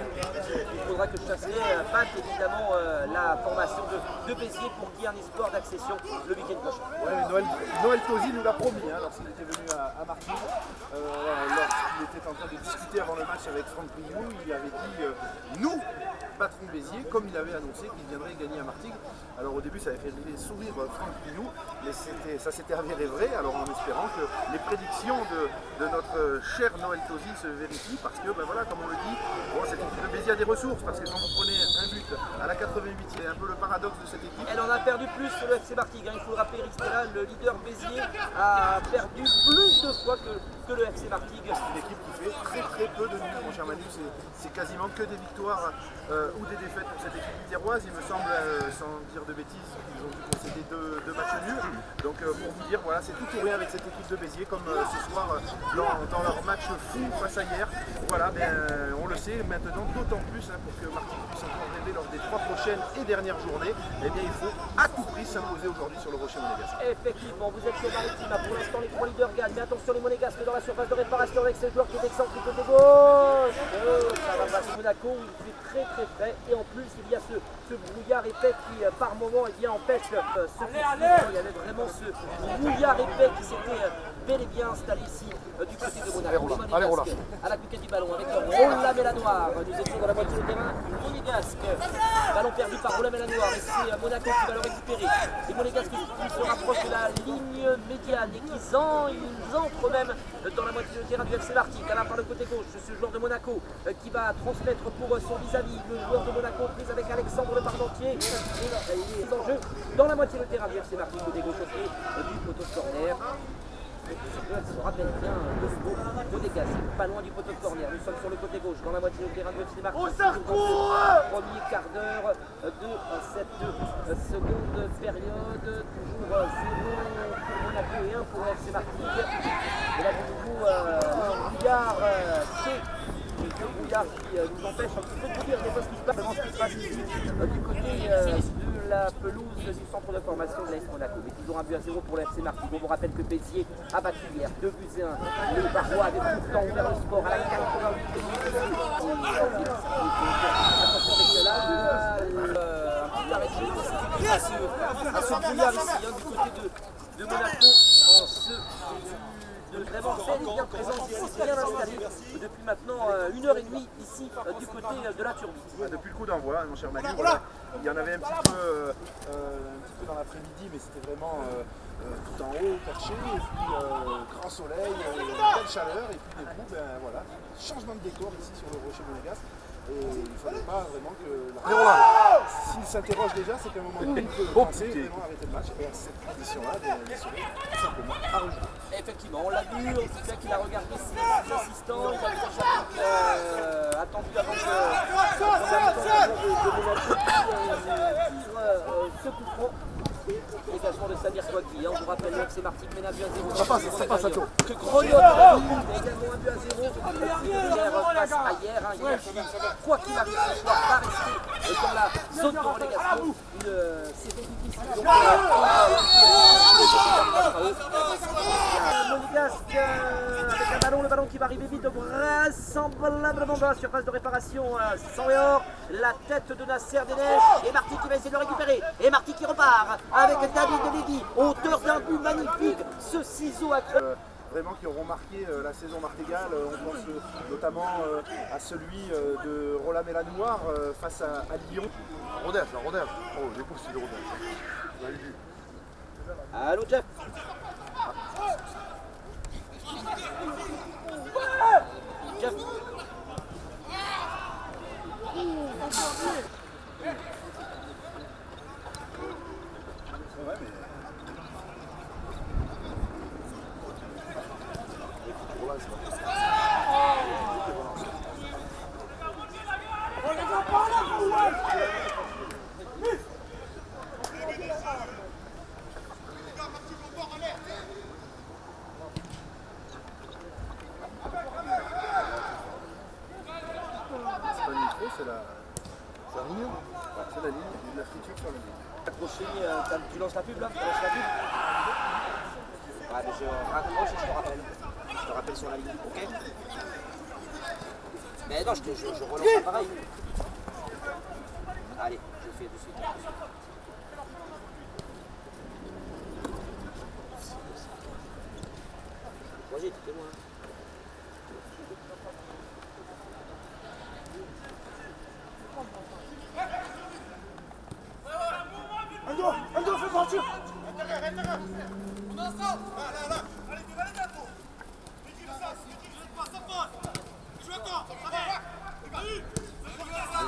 il faudra que Chasselet batte évidemment la formation de Béziers pour qu'il y ait un espoir d'accession le week-end prochain. Ouais, Noël Tosi nous l'a promis lorsqu'il était venu à Martigues, lorsqu'il était en train de discuter avant le match avec Franck Priou, il avait dit nous battrons Béziers, comme il avait annoncé qu'il viendrait gagner à Martigues. Alors au début ça avait fait sourire Franck Priou, mais Et ça s'était avéré vrai, alors en espérant que les prédictions de notre cher Noël Tosi se vérifient, parce que, ben voilà, comme on le dit, bon, cette équipe de Béziers a des ressources, parce que quand vous prenez un but à la 88e, c'est un peu le paradoxe de cette équipe. Elle en a perdu plus sur le FC Martigues, hein. Il faut le rappeler, Ristella, le leader Béziers, a perdu plus de fois que le FC Martigues. C'est une équipe qui fait très peu de nuls, mon cher Manu, c'est quasiment que des victoires ou des défaites pour cette équipe biterroise. Il me semble, sans dire de bêtises, qu'ils ont dû concéder deux matchs nuls. Donc pour vous dire, voilà, c'est tout ou rien avec cette équipe de Béziers, comme ce soir dans leur match fou face à hier. Voilà, on le sait maintenant d'autant plus, hein, pour que Martigues puisse encore rêver lors des 3 prochaines et dernières journées. Eh bien, il faut à tout prix s'imposer aujourd'hui sur le Rocher Monégasque. Effectivement, vous êtes chez Maritime, pour l'instant les 3 leaders gagnent, mais attention les Monégasques dans la surface de réparation avec ce joueur qui est excentrique côté gauche. Ça va passer Monaco où il fait très frais, et en plus il y a ce brouillard épais qui par moment empêche ce coup. Il y avait vraiment ce brouillard épais qui s'était bel et bien installé ici du côté de Monaco. Allez, Roland. À la piquette du ballon avec Roland Mélanoir. Nous étions dans la moitié du terrain monégasque. Ballon perdu par Roland Mélanoir, et c'est Monaco qui va le récupérer. Les Monégasques qui se rapprochent de la ligne médiane et qui entrent même dans la moitié du terrain du FC Martigues. Là par le côté gauche, ce joueur de Monaco qui va transmettre pour son vis-à-vis, le joueur de Monaco prise avec Alexandre Le Parmentier. Il est en jeu dans la moitié du terrain du FC Martigues, côté gauche aussi du poteau de corner. Elle se rappelle bien de Monégasque, pas loin du poteau de corner. Nous sommes sur le côté gauche, dans la moitié du terrain du FC Martigues. Premier quart d'heure de cette seconde période. Toujours 0 pour Monaco et 1 pour le FC Martigues. Et là, pour nouveau, Brouillard qui nous empêche un petit peu de vous dire des fois ce qui se passe ici, du côté de la pelouse du centre de formation de l'AS Monaco. Mais toujours un but à 0 pour le FC Martigues. On vous rappelle que Béziers a battu hier 2 buts à 1. Le Barrois avait pourtant ouvert le sport à la 88e minute. Attention avec là, un petit arrêt de jeu à ce brouillard ici, hein, du côté de Monaco, en ce vraiment bien présent, bien installé depuis maintenant 1h30 ici du côté de la turbine. Depuis le coup d'envoi, mon cher Manu, voilà, il y en avait un petit peu dans l'après-midi, mais c'était vraiment tout en haut, perché, et puis grand soleil, belle chaleur, et puis des coups, voilà, changement de décor ici sur le Rocher Monégasque. Et il ne fallait pas vraiment que s'il s'interroge déjà, c'est qu'à un moment donné, il peut penser vraiment arrêter le match. Et à cette condition-là, tout simplement à rejouer. Effectivement, on l'a vu, on sait qu'il a regardé ses assistants, il a vu le chapitre attendu avant que ce coup franc. Dégagement de Samir Kouagui, on vous rappelle le FC Martigues mène un but à 0. Ça passe à tout. Que Grenoble a également un but à 0. Hier face à hier, hier quoi qu'il arrive ce soir, va rester dans la zone de relégation. Une saison difficile. Donc Monégasque avec un ballon, le ballon qui va arriver vite, vraisemblablement dans la surface de réparation sans et hors. La tête de Nasser Denech et Marty qui va essayer de le récupérer. Et Marty qui repart avec David Lévy, auteur d'un but magnifique, ce ciseau à vraiment qui auront marqué la saison martigale. On pense notamment à celui de Roland Mélanoir face à Lyon. Rodez. Oh, j'ai pas aussi de Rodez. Vous avez vu. Allô Jeff. Jeff. C'est la ligne, il y a de la friture sur la ligne. Accroché, tu lances la pub là? Tu lances la pub? Ouais, mais je raccroche et je te rappelle. Je te rappelle sur la ligne, ok? Mais non, je relance pas pareil. Allez, je fais de suite. Roger, tu es moi. Ando, fais partir.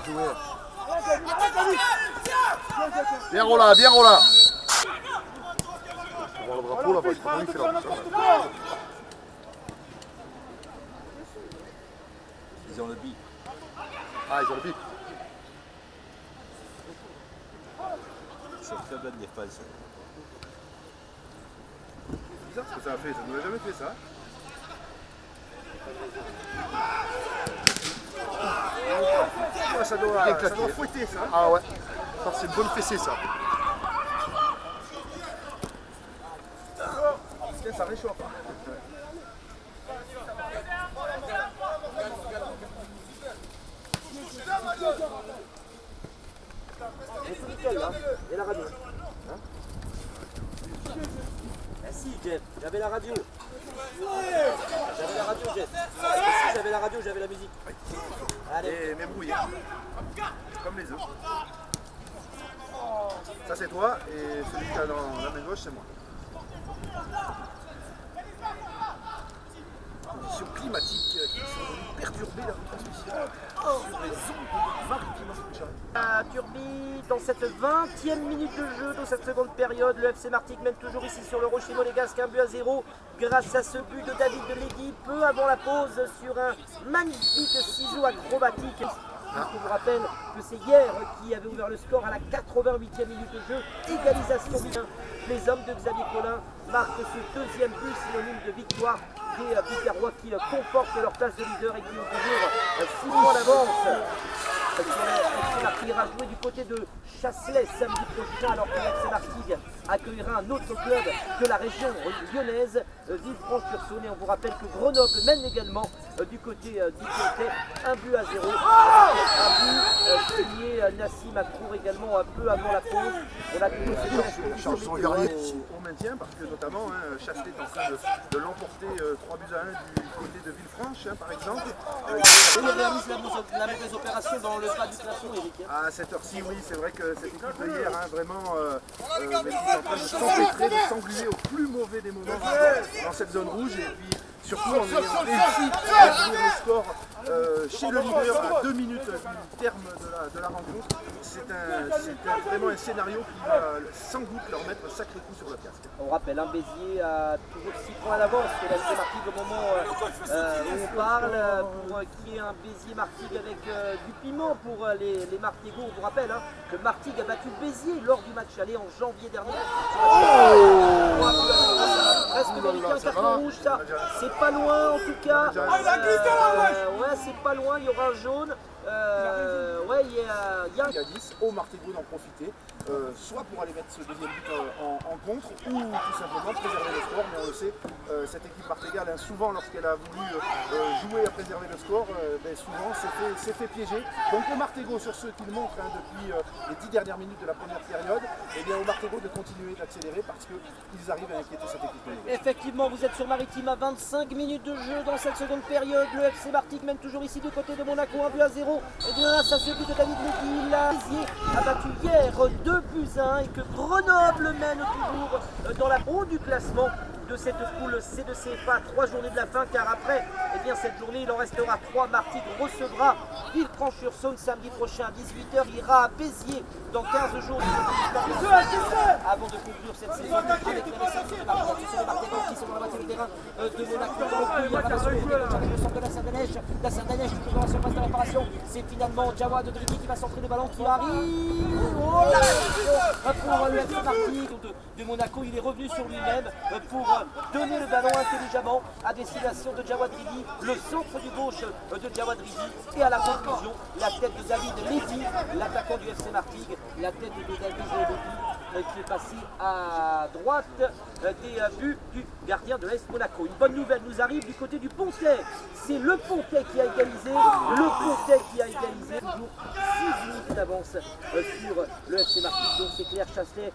joué. Bien Roland, bien Roland. On va voir le drapeau là-bas, il fait la Ils ont le bip. Ah, ils ont le bip. C'est très bonne défense. C'est bizarre ce que ça a fait, ça nous a jamais fait ça. Ouais, ça doit fouetter ça. Ah ouais, ça c'est une bonne fessée ça. Tiens, ça réchauffe. C'est nickel là, et la radio. Hein? Ah si Jeff, j'avais la radio. J'avais la radio Jeff. Si j'avais la radio, j'avais la musique. Allez. Mais brouillé. Comme les œufs. Ça c'est toi et celui qui a dans la main gauche c'est moi. Conditions climatiques qui sont venues perturber la retransmission sur les ondes maritimes. Turbi dans cette 20e minute de jeu de cette seconde période. Le FC Martigues mène toujours ici sur le Rocher Monégasque 1-0 grâce à ce but de David de Lédy peu avant la pause sur un magnifique ciseau acrobatique. Je vous rappelle que c'est hier qui avait ouvert le score à la 88e minute de jeu. Égalisation bien. Les hommes de Xavier Collin marquent ce deuxième but synonyme de victoire des Bickerrois qui confortent leur place de leader et qui ont toujours 6 points d'avance. Le FC Martigues ira jouer du côté de Chasselet samedi prochain alors que le FC Martigues accueillera un autre club de la région lyonnaise, Villefranche-sur-Saône. Et on vous rappelle que Grenoble mène également du côté du Côté 1-0. Un but signé Nassim Akrour également un peu avant la pause. On a change son gardien au maintien parce que notamment Chasselet est en train de l'emporter 3-1 du côté de Villefranche par exemple. Il réalise la mauvaise opération dans le bas du classement, Eric. À cette heure-ci, oui, c'est vrai que cette équipe de hier, vraiment, est en train de s'empêtrer, de s'engluer au plus mauvais des moments dans cette zone rouge. Et puis surtout, on est réussi à ouvrir le score chez le leader à 2 minutes du terme de la rencontre. C'est vraiment un scénario qui va sans doute leur mettre un sacré coup sur le casque. On rappelle, Béziers a toujours 6 points d'avance que la FC Martigues au moment où on parle, pour qu'il y ait un Béziers-Martigues avec du piment pour les Martigaux. On vous rappelle que Martigues a battu Béziers lors du match aller en janvier dernier. Presque délicat, un carton rouge, ça. C'est pas loin en tout cas. Ouais, c'est pas loin, il y aura un jaune. Ouais, il y a 10 aux Martigaux d'en profiter, soit pour aller mettre ce deuxième but en contre, ou tout simplement préserver le score. Mais on le sait, cette équipe martigale, souvent lorsqu'elle a voulu jouer à préserver le score, souvent s'est fait piéger. Donc aux Martigaux, sur ce qu'ils montrent depuis les 10 dernières minutes de la première période, et bien aux Martigaux de continuer d'accélérer parce qu'ils arrivent à inquiéter cette équipe. Effectivement, vous êtes sur Maritime à 25 minutes de jeu dans cette seconde période. Le FC Martigues mène toujours ici du côté de Monaco 1-0. Et bien là, ça se but de David Lédy. Béziers a battu hier 2-1 et que Grenoble mène toujours dans la haut du classement de cette poule C de CFA, 3 journées de la fin, car après cette journée il en restera 3. Martigues recevra Villefranche-sur-Saône samedi prochain à 18h, ira à Béziers dans 15 jours avant de conclure cette saison avec les réceptions de Martigues. Ce sont les Martigaux qui sont dans la moitié du terrain de Monaco. Il y a le centre de la Sardèche, toujours dans la surface de réparation. C'est finalement Jawad Dridi qui va centrer le ballon qui arrive. Oh là, pour le FC Martigues de Monaco, il est revenu sur lui-même pour donner le ballon intelligemment à destination de Jawad Dridi, le centre du gauche de Jawad Dridi. Et à la conclusion, la tête de David Lédy, l'attaquant du FC Martigues, la tête de David Lédy qui est passé à droite des buts du gardien de l'AS Monaco. Une bonne nouvelle nous arrive du côté du Pontais. C'est le Pontais qui a égalisé. Toujours 6 minutes d'avance sur le FC Martigues. Donc c'est clair, Chasselet,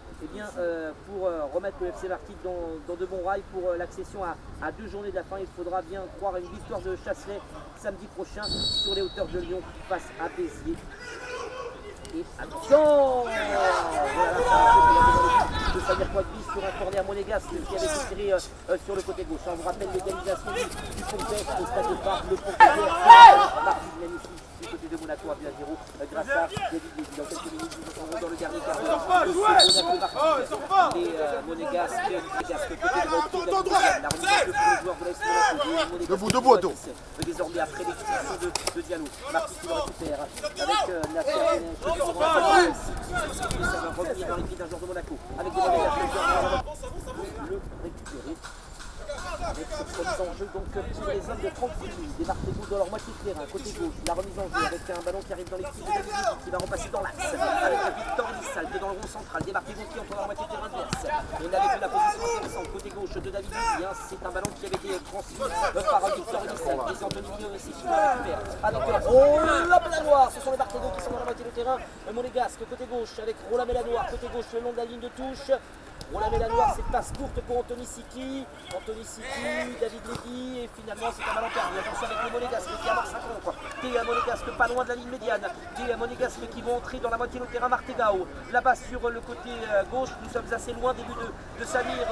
pour remettre le FC Martigues dans de bons rails pour l'accession à 2 journées de la fin, il faudra bien croire à une victoire de Chasselet samedi prochain sur les hauteurs de Lyon face à Béziers. Et attention, de Samir Kouagby sur un corner monégasque qui avait été tiré sur le côté gauche. On vous rappelle l'égalisation du Pontais au stade de Parc, le Pontais Martigues mène ici du côté de Monaco, 1-0 grâce à David Lévy. Dans quelques minutes, nous serons dans le dernier quart d'heure. Les Monégasques côté droit. La remise pour les joueurs de l'AS Monaco. Debout, Otto. Désormais après l'expulsion de Diallo. Marty qui le récupère avec Nasser Denech. Ça va revenir dans les pieds d'un joueur de Monaco. Avec des Monégasques le récupérer. Avec cette remise en jeu donc pour les hommes de Franck Fouilly. Des Martegaux dans leur moitié de terrain, côté gauche. La remise en jeu avec un ballon qui arrive dans les pieds de David Lévy qui va repasser dans l'axe. Avec Victor Lissalde dans le rond central. Des Martegaux qui entrent dans leur moitié de terrain adverse. Et on avait vu la position intéressante côté gauche de David Lévy. C'est un ballon qui avait été transmis par Victor Lissalde. Les Anthony aussi qui le récupère. Avec la Mélanoir. Ce sont les Martegaux qui sont dans la moitié de terrain. Monégasque côté gauche avec Roland Mélanoir. Côté gauche le long de la ligne de touche. Roland Mélanoir, c'est passe courte pour Anthony Siki, David Lévy, et finalement c'est un ballon perdu. Attention avec les Monégasques qui amorcent un contre. Des Monégasques pas loin de la ligne médiane. Des Monégasques qui vont entrer dans la moitié de terrain Martegao. Là-bas sur le côté gauche, nous sommes assez loin des buts de Samir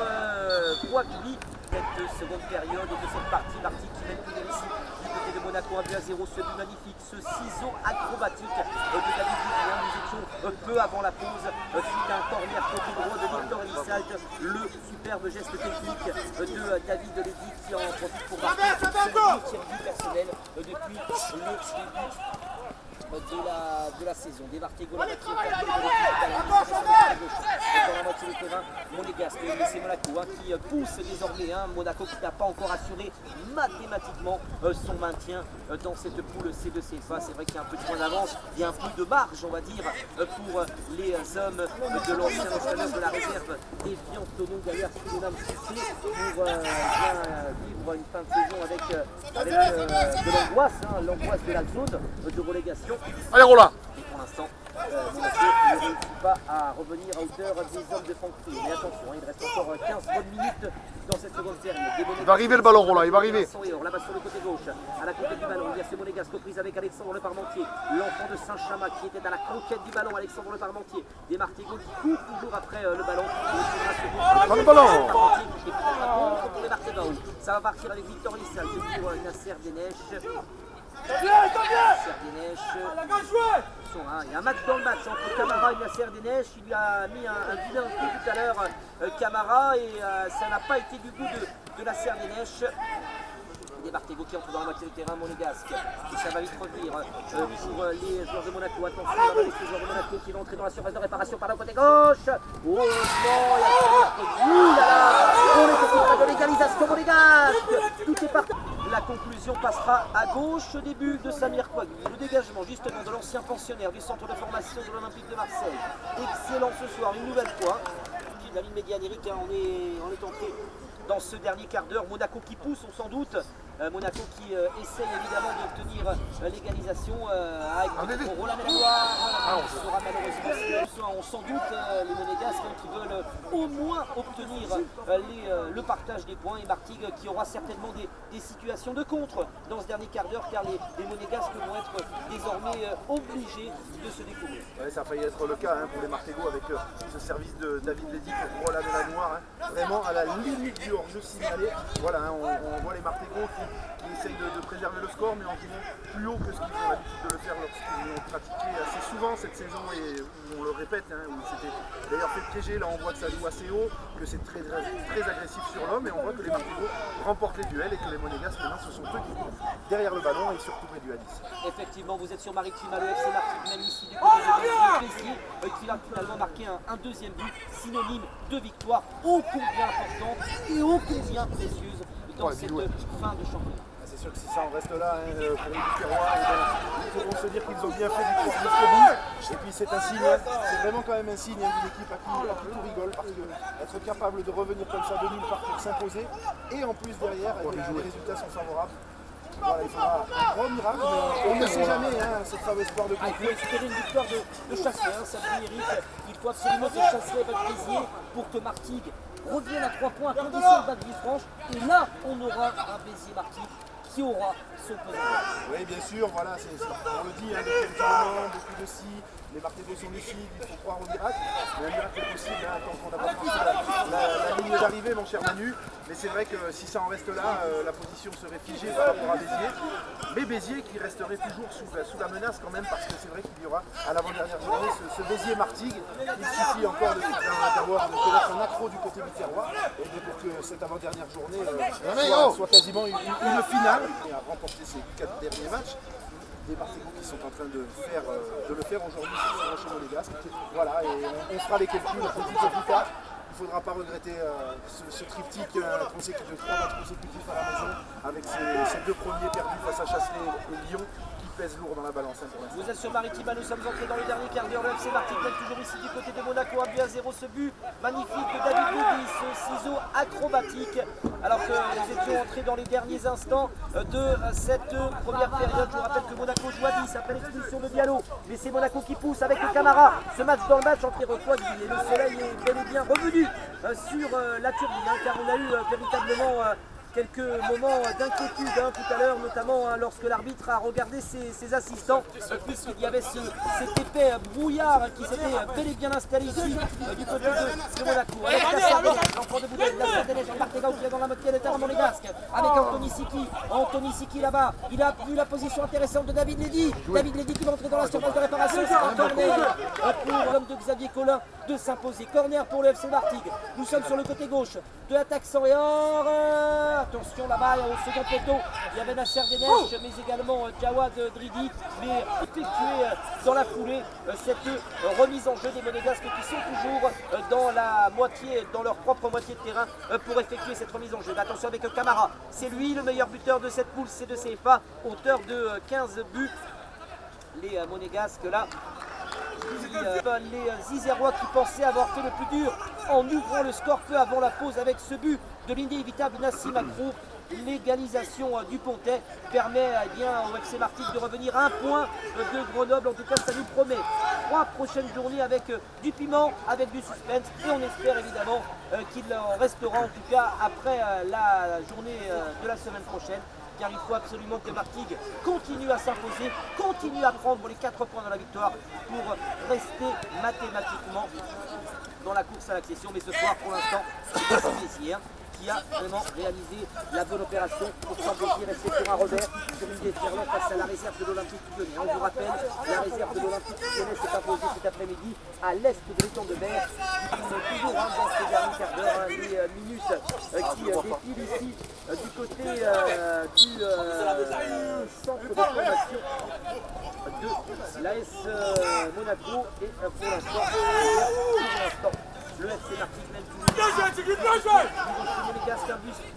Kouakoui. Cette seconde période et de cette partie, Marty qui mène ici du côté de Monaco 1-0, ce but magnifique, ce ciseau acrobatique de David Lévy. Nous étions peu avant la pause, suite à un corner côté droit de Victor Lissalde, le superbe geste technique de David Lévy qui en profite pour marquer son 8e but personnel depuis le début de la saison. Des Martegaux la moitié dans la moitié du terrain Monégasque et c'est Monaco qui pousse désormais Monaco qui n'a pas encore assuré mathématiquement son maintien dans cette poule C2CFA. C'est vrai qu'il y a un peu de point d'avance, il y a un peu de marge on va dire pour les hommes de l'ancien entraîneur de la réserve Evian Tonon Gaillard Spinonam Sissé pour bien vivre une fin de saison avec de l'angoisse de la zone de relégation. Allez, Roland. Et pour l'instant, Monaco ne réussit pas à revenir à hauteur des hommes de Franck Fouilly. Mais attention, il reste encore 15 bonnes minutes dans cette seconde période. Il va arriver le ballon, Roland, il va arriver. Là-bas sur le côté gauche, à la conquête du ballon, il y a ce Monégasque prise avec Alexandre Le Parmentier, l'enfant de Saint-Chamas qui était à la conquête du ballon, Alexandre Le Parmentier. Des Martegaux qui courent toujours après le ballon. Dans le ballon. Pour les Martegaux. Ça va partir avec Victor Lissalde pour Nasser Denech. Il y a un match dans le match entre Camara et Nasser Denech. Il lui a mis un vilain coup tout à l'heure Camara et ça n'a pas été du goût de Nasser Denech. Des Martegaux qui entrent dans la moitié du terrain Monégasque et ça va vite revenir pour les joueurs de Monaco. Attention là-bas avec les joueurs de Monaco qui vont entrer dans la surface de réparation par le côté gauche. Oh non, on est au stade de l'égalisation Monégasque. Tout est parti. La conclusion passera à gauche au début de Samir Kouakoui. Le dégagement justement de l'ancien pensionnaire du centre de formation de l'Olympique de Marseille. Excellent ce soir une nouvelle fois. Puis la ligne médiane Eric, on est entré dans ce dernier quart d'heure. Monaco qui pousse, on s'en doute. Monaco qui essaye évidemment d'obtenir l'égalisation avec Roland Mélanoir. On sera malheureusement on s'en doute les Monégasques qui veulent au moins obtenir le partage des points et Martigues qui aura certainement des situations de contre dans ce dernier quart d'heure car les Monégasques vont être désormais obligés de se découvrir. Ouais, ça a failli être le cas pour les Martegaux avec ce service de David Lévy pour Roland Mélanoir. Vraiment à la limite du hors-jeu signalé. Voilà, on voit les Martegaux qui essayent de préserver le score mais en jouant plus haut que ce qu'ils ont l'habitude de le faire lorsqu'ils l'ont pratiqué assez souvent cette saison et on le répète, où c'était d'ailleurs fait piéger, là on voit que ça joue assez haut, que c'est très agressif sur l'homme et on voit que les Martegaux remportent les duels et que les Monégasques maintenant ce sont eux qui sont derrière le ballon et surtout réduits à 10. Effectivement, vous êtes sur Maritime à l'EFC Martigues, même ici du côté de Béziers, qui va finalement marquer un deuxième but, synonyme de victoire ô combien importante et ô combien précieuse dans cette fin de championnat. C'est sûr que si ça en reste là pour les Bucquerois, ils pourront se dire qu'ils ont bien fait du sport jusqu'au bout. Et puis c'est un signe, c'est vraiment quand même un signe d'une équipe à qui tout rigole parce qu'être capable de revenir comme ça de nulle part pour s'imposer et en plus derrière, les résultats sont favorables. Voilà, il faudra un gros miracle, mais on ne sait jamais cette fameuse histoire de il faut espérer une victoire de Chasselet, ça dit Eric. Il faut absolument que Chasselet va Béziers pour que Martigues revienne à 3 points à condition de battre Villefranche. Et là, on aura un Béziers-Martigues qui aura son pesant. Oui, bien sûr, voilà, on le dit depuis un petit moment, beaucoup de si, les Martegaux sont lucides, il faut croire au miracle, mais un miracle est possible tant qu'on n'a pas franchi la ligne d'arrivée, mon cher Manu. Mais c'est vrai que si ça en reste là, la position serait figée par rapport à Béziers. Mais et Béziers qui resterait toujours sous la menace quand même, parce que c'est vrai qu'il y aura à l'avant-dernière journée ce Béziers-Martigues. Il suffit encore d'avoir peut-être un accro du côté du terroir et pour que cette avant-dernière journée soit quasiment une finale et à remporter ces 4 derniers matchs. Des Martigaux qui sont en train de le faire aujourd'hui sur Rocher Monégasque. Voilà, et on fera les calculs un petit peu plus tard. Il ne faudra pas regretter ce triptyque de 3 matchs consécutifs à la maison avec ces 2 premiers perdus face à Chasselet et Lyon qui pèsent lourd dans la balance pour l'instant. Vous êtes sur Maritima, nous sommes entrés dans le dernier quart d'heure. Le FC Martigues mène toujours ici du côté de Monaco, 1-0. Ce but magnifique de David Lévy, ce ciseau acrobatique. Alors que nous étions entrés dans les derniers instants de cette première période. Je vous rappelle que Monaco joue à 10 après l'expulsion de Diallo. Mais c'est Monaco qui pousse avec le Camara. Ce match dans le match entre Iroquois-Ville. Et le soleil est bel et bien revenu sur la turbine, car on a eu véritablement quelques moments d'inquiétude tout à l'heure, notamment lorsque l'arbitre a regardé ses assistants, puisqu'il y avait cet épais brouillard qui s'était bel et bien installé ici du côté de Monaco. Avec la Sardaigne, l'enfant de Boudel, la Sardaigne, Jean Martegau qui est dans la moitié de terrain monégasque, avec Anthony Siki. Anthony Siki là-bas, il a vu la position intéressante de David Lévy. David Lévy qui va entrer dans la surface de réparation. C'est un corner pour l'homme de Xavier Collin de s'imposer. Corner pour le FC Martigues. Nous sommes sur le côté gauche de l'attaque sans et or. Attention là-bas au second poteau, il y avait Nasser Deneche, mais également Jawad Dridi, mais effectué dans la foulée cette remise en jeu des Monégasques qui sont toujours dans leur propre moitié de terrain pour effectuer cette remise en jeu. Mais attention avec Camara, c'est lui le meilleur buteur de cette poule C de CFA, auteur de 15 buts. Les Monégasques là, les Isérois qui pensaient avoir fait le plus dur en ouvrant le score peu avant la pause avec ce but de l'inévitable Nassim Akrou. L'égalisation du Pontet permet au FC Martigues de revenir à 1 point de Grenoble. En tout cas, ça nous promet 3 prochaines journées avec du piment, avec du suspense, et on espère évidemment qu'il en restera en tout cas après la journée de la semaine prochaine. Car il faut absolument que Martigues continue à s'imposer, continue à prendre les 4 points dans la victoire pour rester mathématiquement dans la course à l'accession. Mais ce soir, pour l'instant, c'est Béziers qui a vraiment réalisé la bonne opération pour s'embêter, rester sur un revers sur une déferlante face à la réserve de l'Olympique Lyonnais. On vous rappelle, la réserve de l'Olympique Lyonnais s'est imposée cet après-midi à l'est de l'étang de Berre. Toujours dans ce dernier quart d'heure, les minutes qui défilent ici du côté du centre de formation de l'AS Monaco. Et pour l'instant, le FC Martigues mène toujours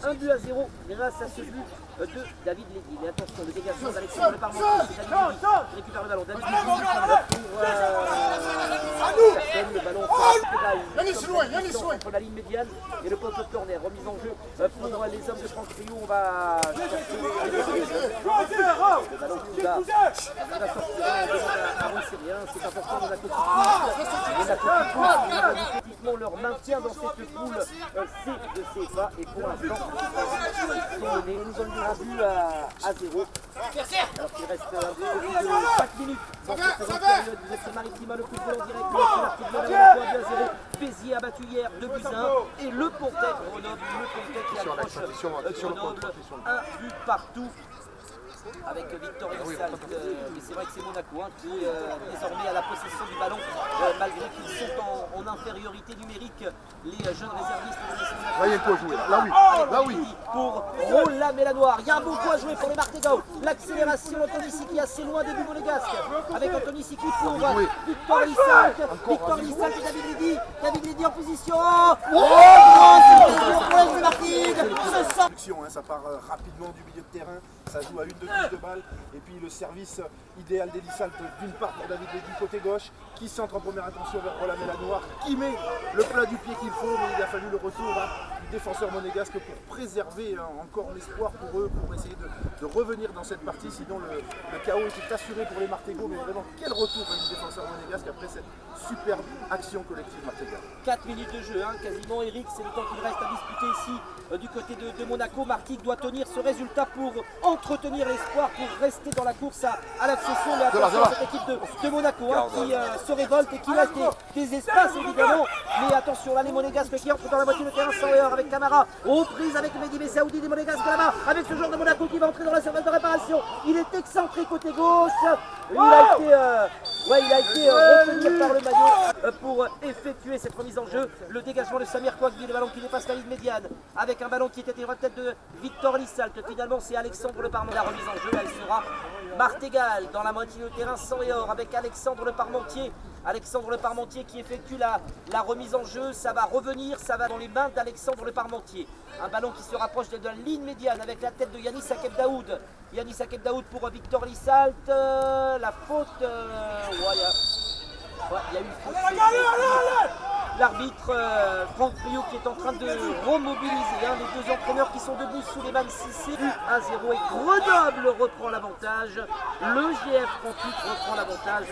un but à 0 grâce à ce but de David Lévy. Mais attention, le dégagement d'Alexandre Parmentier, c'est David Lévy qui récupère le ballon. David Lévy pour personne, le ballon entre la ligne médiane et le poteau de corner. Remise en jeu pour les hommes de France Trio. On va chercher le ballon qui va sortir à Rossérien. C'est important, on a effectivement leur maintien dans cette poule C de CFA, et pour l'instant ils sont menés, nous avons un but à 0 alors qu'il reste un peu plus de 5 minutes dans cette seconde période. Vous êtes sur Maritima, le football en direct, le Monaco 2 à 0. Béziers a battu hier 2 buts à 1 et le Pontet Grenoble, qui approche Grenoble, 1 but partout avec Victor Issal. Mais c'est vrai que c'est Monaco qui désormais a la possession du ballon, malgré qu'ils sont en infériorité numérique, les jeunes réservistes de l'AS Monaco. Là, il y a quoi jouer. Là oui. Pour Roland Mélanoir. Il y a un bon coup à jouer pour les Martegau. L'accélération d'Anthony Siki assez loin des buts monégasques. Avec Anthony Siki pour Victor Issal. Victor Issal et David Lévy. David Lévy en position. Ça part rapidement du milieu de terrain, ça joue à une de touche de balle, et puis le service idéal d'Elissal d'une part pour David Lévy côté gauche, qui centre en première intention vers Roland Mélanoir, qui met le plat du pied qu'il faut, mais il a fallu le retour du défenseur monégasque pour préserver encore l'espoir pour eux, pour essayer de revenir dans cette partie, sinon le chaos était assuré pour les Martegaux. Mais vraiment quel retour du défenseur monégasque après cette superbe action collective martégaise. 4 minutes de jeu, quasiment Eric, c'est le temps qu'il reste à disputer ici du côté de Monaco. Martigues doit tenir ce résultat pour entretenir les l'espoir pour rester dans la course à l'accession. Mais attention à cette équipe de Monaco qui se révolte et qui laisse des espaces évidemment. Mais attention là, les Monégasques qui entrent dans la moitié de terrain sans erreur avec Camara, aux prises avec Mehdi Messaoudi, des Monégasques là-bas, avec ce joueur de Monaco qui va entrer dans la surface de réparation. Il est excentré côté gauche. Il a été retenu par le maillot pour effectuer cette remise en jeu. Le dégagement de Samir Kouagbi, le ballon qui dépasse la ligne médiane avec un ballon qui était en tête de Victor Lissalt. Finalement c'est Alexandre Le Parmentier. La remise en jeu, elle sera Martégal dans la moitié de terrain sans et or avec Alexandre Le Parmentier. Alexandre Le Parmentier qui effectue la remise en jeu. Ça va revenir, ça va dans les mains d'Alexandre Le Parmentier. Un ballon qui se rapproche de la ligne médiane avec la tête de Yanis Akeb Daoud. Yanis Akeb Daoud pour Victor Lissalt. La faute. Il y a eu une faute. L'arbitre Franck Priou qui est en train de remobiliser les deux entraîneurs qui sont debout sous les vannes 6 1-0 et Grenoble reprend l'avantage. Le GF 38 reprend l'avantage.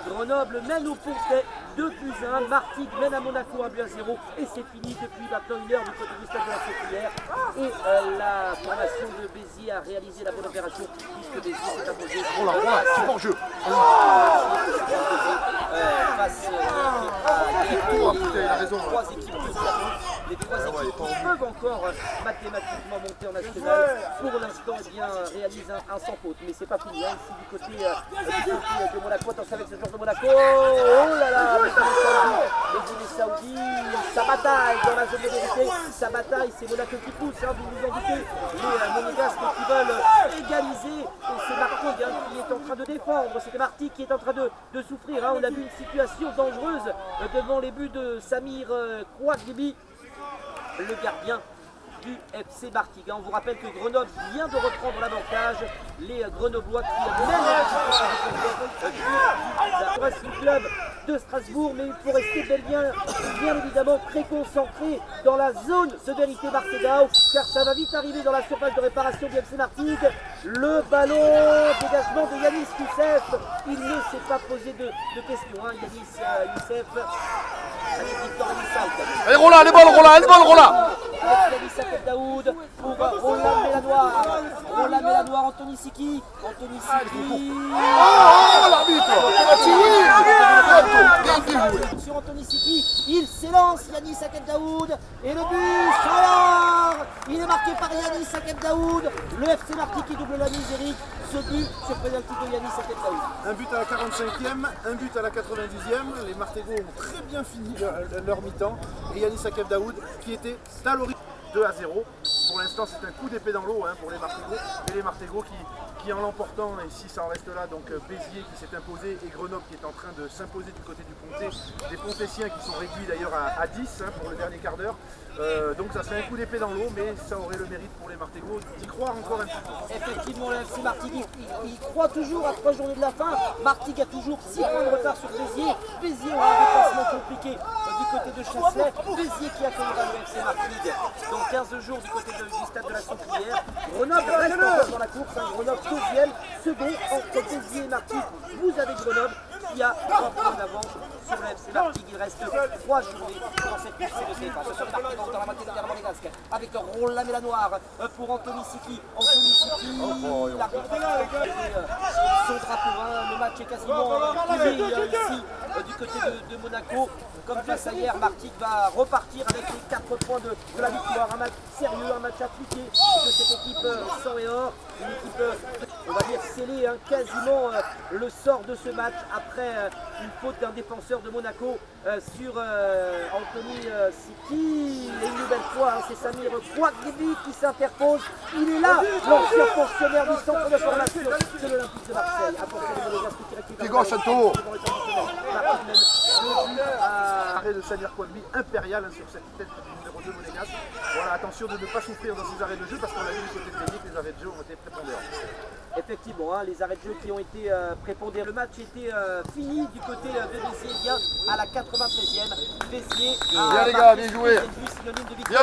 Grenoble mène au Pontet 2-1. Martigues mène à Monaco 1-0 et c'est fini depuis maintenant 1 heure du côté du stade de la Sautrière. Et la formation de Béziers a réalisé la bonne opération puisque Béziers s'est imposé. C'est hors jeu. Face il a raison. trois équipes de Clermont. Les trois équipes peuvent encore mathématiquement monter en national. Pour l'instant, réalise un sans faute, mais c'est pas fini. Ici du côté de Monaco, attention avec ce joueur de Monaco. Oh là là, les Saoudis, ça bataille dans la zone de vérité. Ça bataille, c'est Monaco qui pousse, vous vous en doutez. Les Monégasques qui veulent égaliser. Et c'est Martigues qui est en train de défendre. C'était Martigues qui est en train de souffrir. On a vu une situation dangereuse devant les buts de Samir Kouagbi, le gardien du FC Martigues. On vous rappelle que Grenoble vient de reprendre l'avantage. Les Grenoblois qui mènent du club de Strasbourg, mais il faut rester bien évidemment très concentré dans la zone de vérité Martegau, car ça va vite arriver dans la surface de réparation du FC Martigues. Le ballon, dégagement de Yanis Youssef. Il ne s'est pas posé de questions, Yanis Youssef. Avec Victor Lissalt. Allez Roland, les balles Roland. Avec Yanis Akeb Daoud pour Roland Mélanoir, Anthony Siki. Oh l'arbitre. Sur Anthony Siki, il s'élance, Yanis Akeb Daoud et le but sort. Il est marqué par Yanis Akeb Daoud. Le FC Martigues qui double la mise, Eric. Ce but sur pénalty de Yanis Akeb Daoud. Un but à la 45e, un but à la 90e. Les Martégots ont très bien fini leur mi-temps. Et Yanis Akeb Daoud qui était à l'origine 2-0. Pour l'instant, c'est un coup d'épée dans l'eau pour les Martégots. Et les Martégots qui en l'emportant, et si ça en reste là, donc Béziers qui s'est imposé et Grenoble qui est en train de s'imposer du côté du Pontet. Des Pontessiens qui sont réduits d'ailleurs à 10 pour le dernier quart d'heure. Donc ça serait un coup d'épée dans l'eau, mais ça aurait le mérite pour les Martégots d'y croire encore un petit peu. Effectivement, le FC Martigues, il croit toujours à 3 journées de la fin. Martigues a toujours 6 points de retard sur Béziers. Béziers a un déplacement compliqué du côté de Chasselet. Béziers qui accueillera le FC Martigues dans 15 jours du côté du stade de la Sautrière. Grenoble reste encore dans la course. Grenoble deuxième, second entre Béziers et Martigues. Vous avez Grenoble qui a 3 points d'avance sur le FC Martigues. Il reste 3 journées dans cette course de CFA. Attention, Martigues dans la moitié de terrain monégasque avec Roland Mélanoir pour Anthony Siki. L'arbitre son drapeau. Le match est quasiment plié ici du côté de Monaco. Comme face hier, Martigues va repartir avec les 4 points de la victoire. Un match sérieux, un match appliqué de cette équipe sang et or. Une équipe, on va dire, scellée quasiment le sort de ce match après une faute d'un défenseur de Monaco sur Anthony Siki. Et une nouvelle fois, c'est Samir Kouagbi qui s'interpose. Il est là, l'ancien fonctionnaire du centre de formation de l'Olympique de Marseille. Pied gauche, Chanto. Arrêt de Samir Kouagbi impérial sur cette tête du numéro 2 monégasque. Voilà, attention de ne pas souffrir dans ces arrêts de jeu parce qu'on a vu du côté de Béziers que les arrêts de jeu ont été prépondérants. Effectivement, les arrêts de jeu qui ont été prépondérants. Le match était fini du côté de Béziers, bien à la 93e. Béziers bien les gars, bien joué. Bien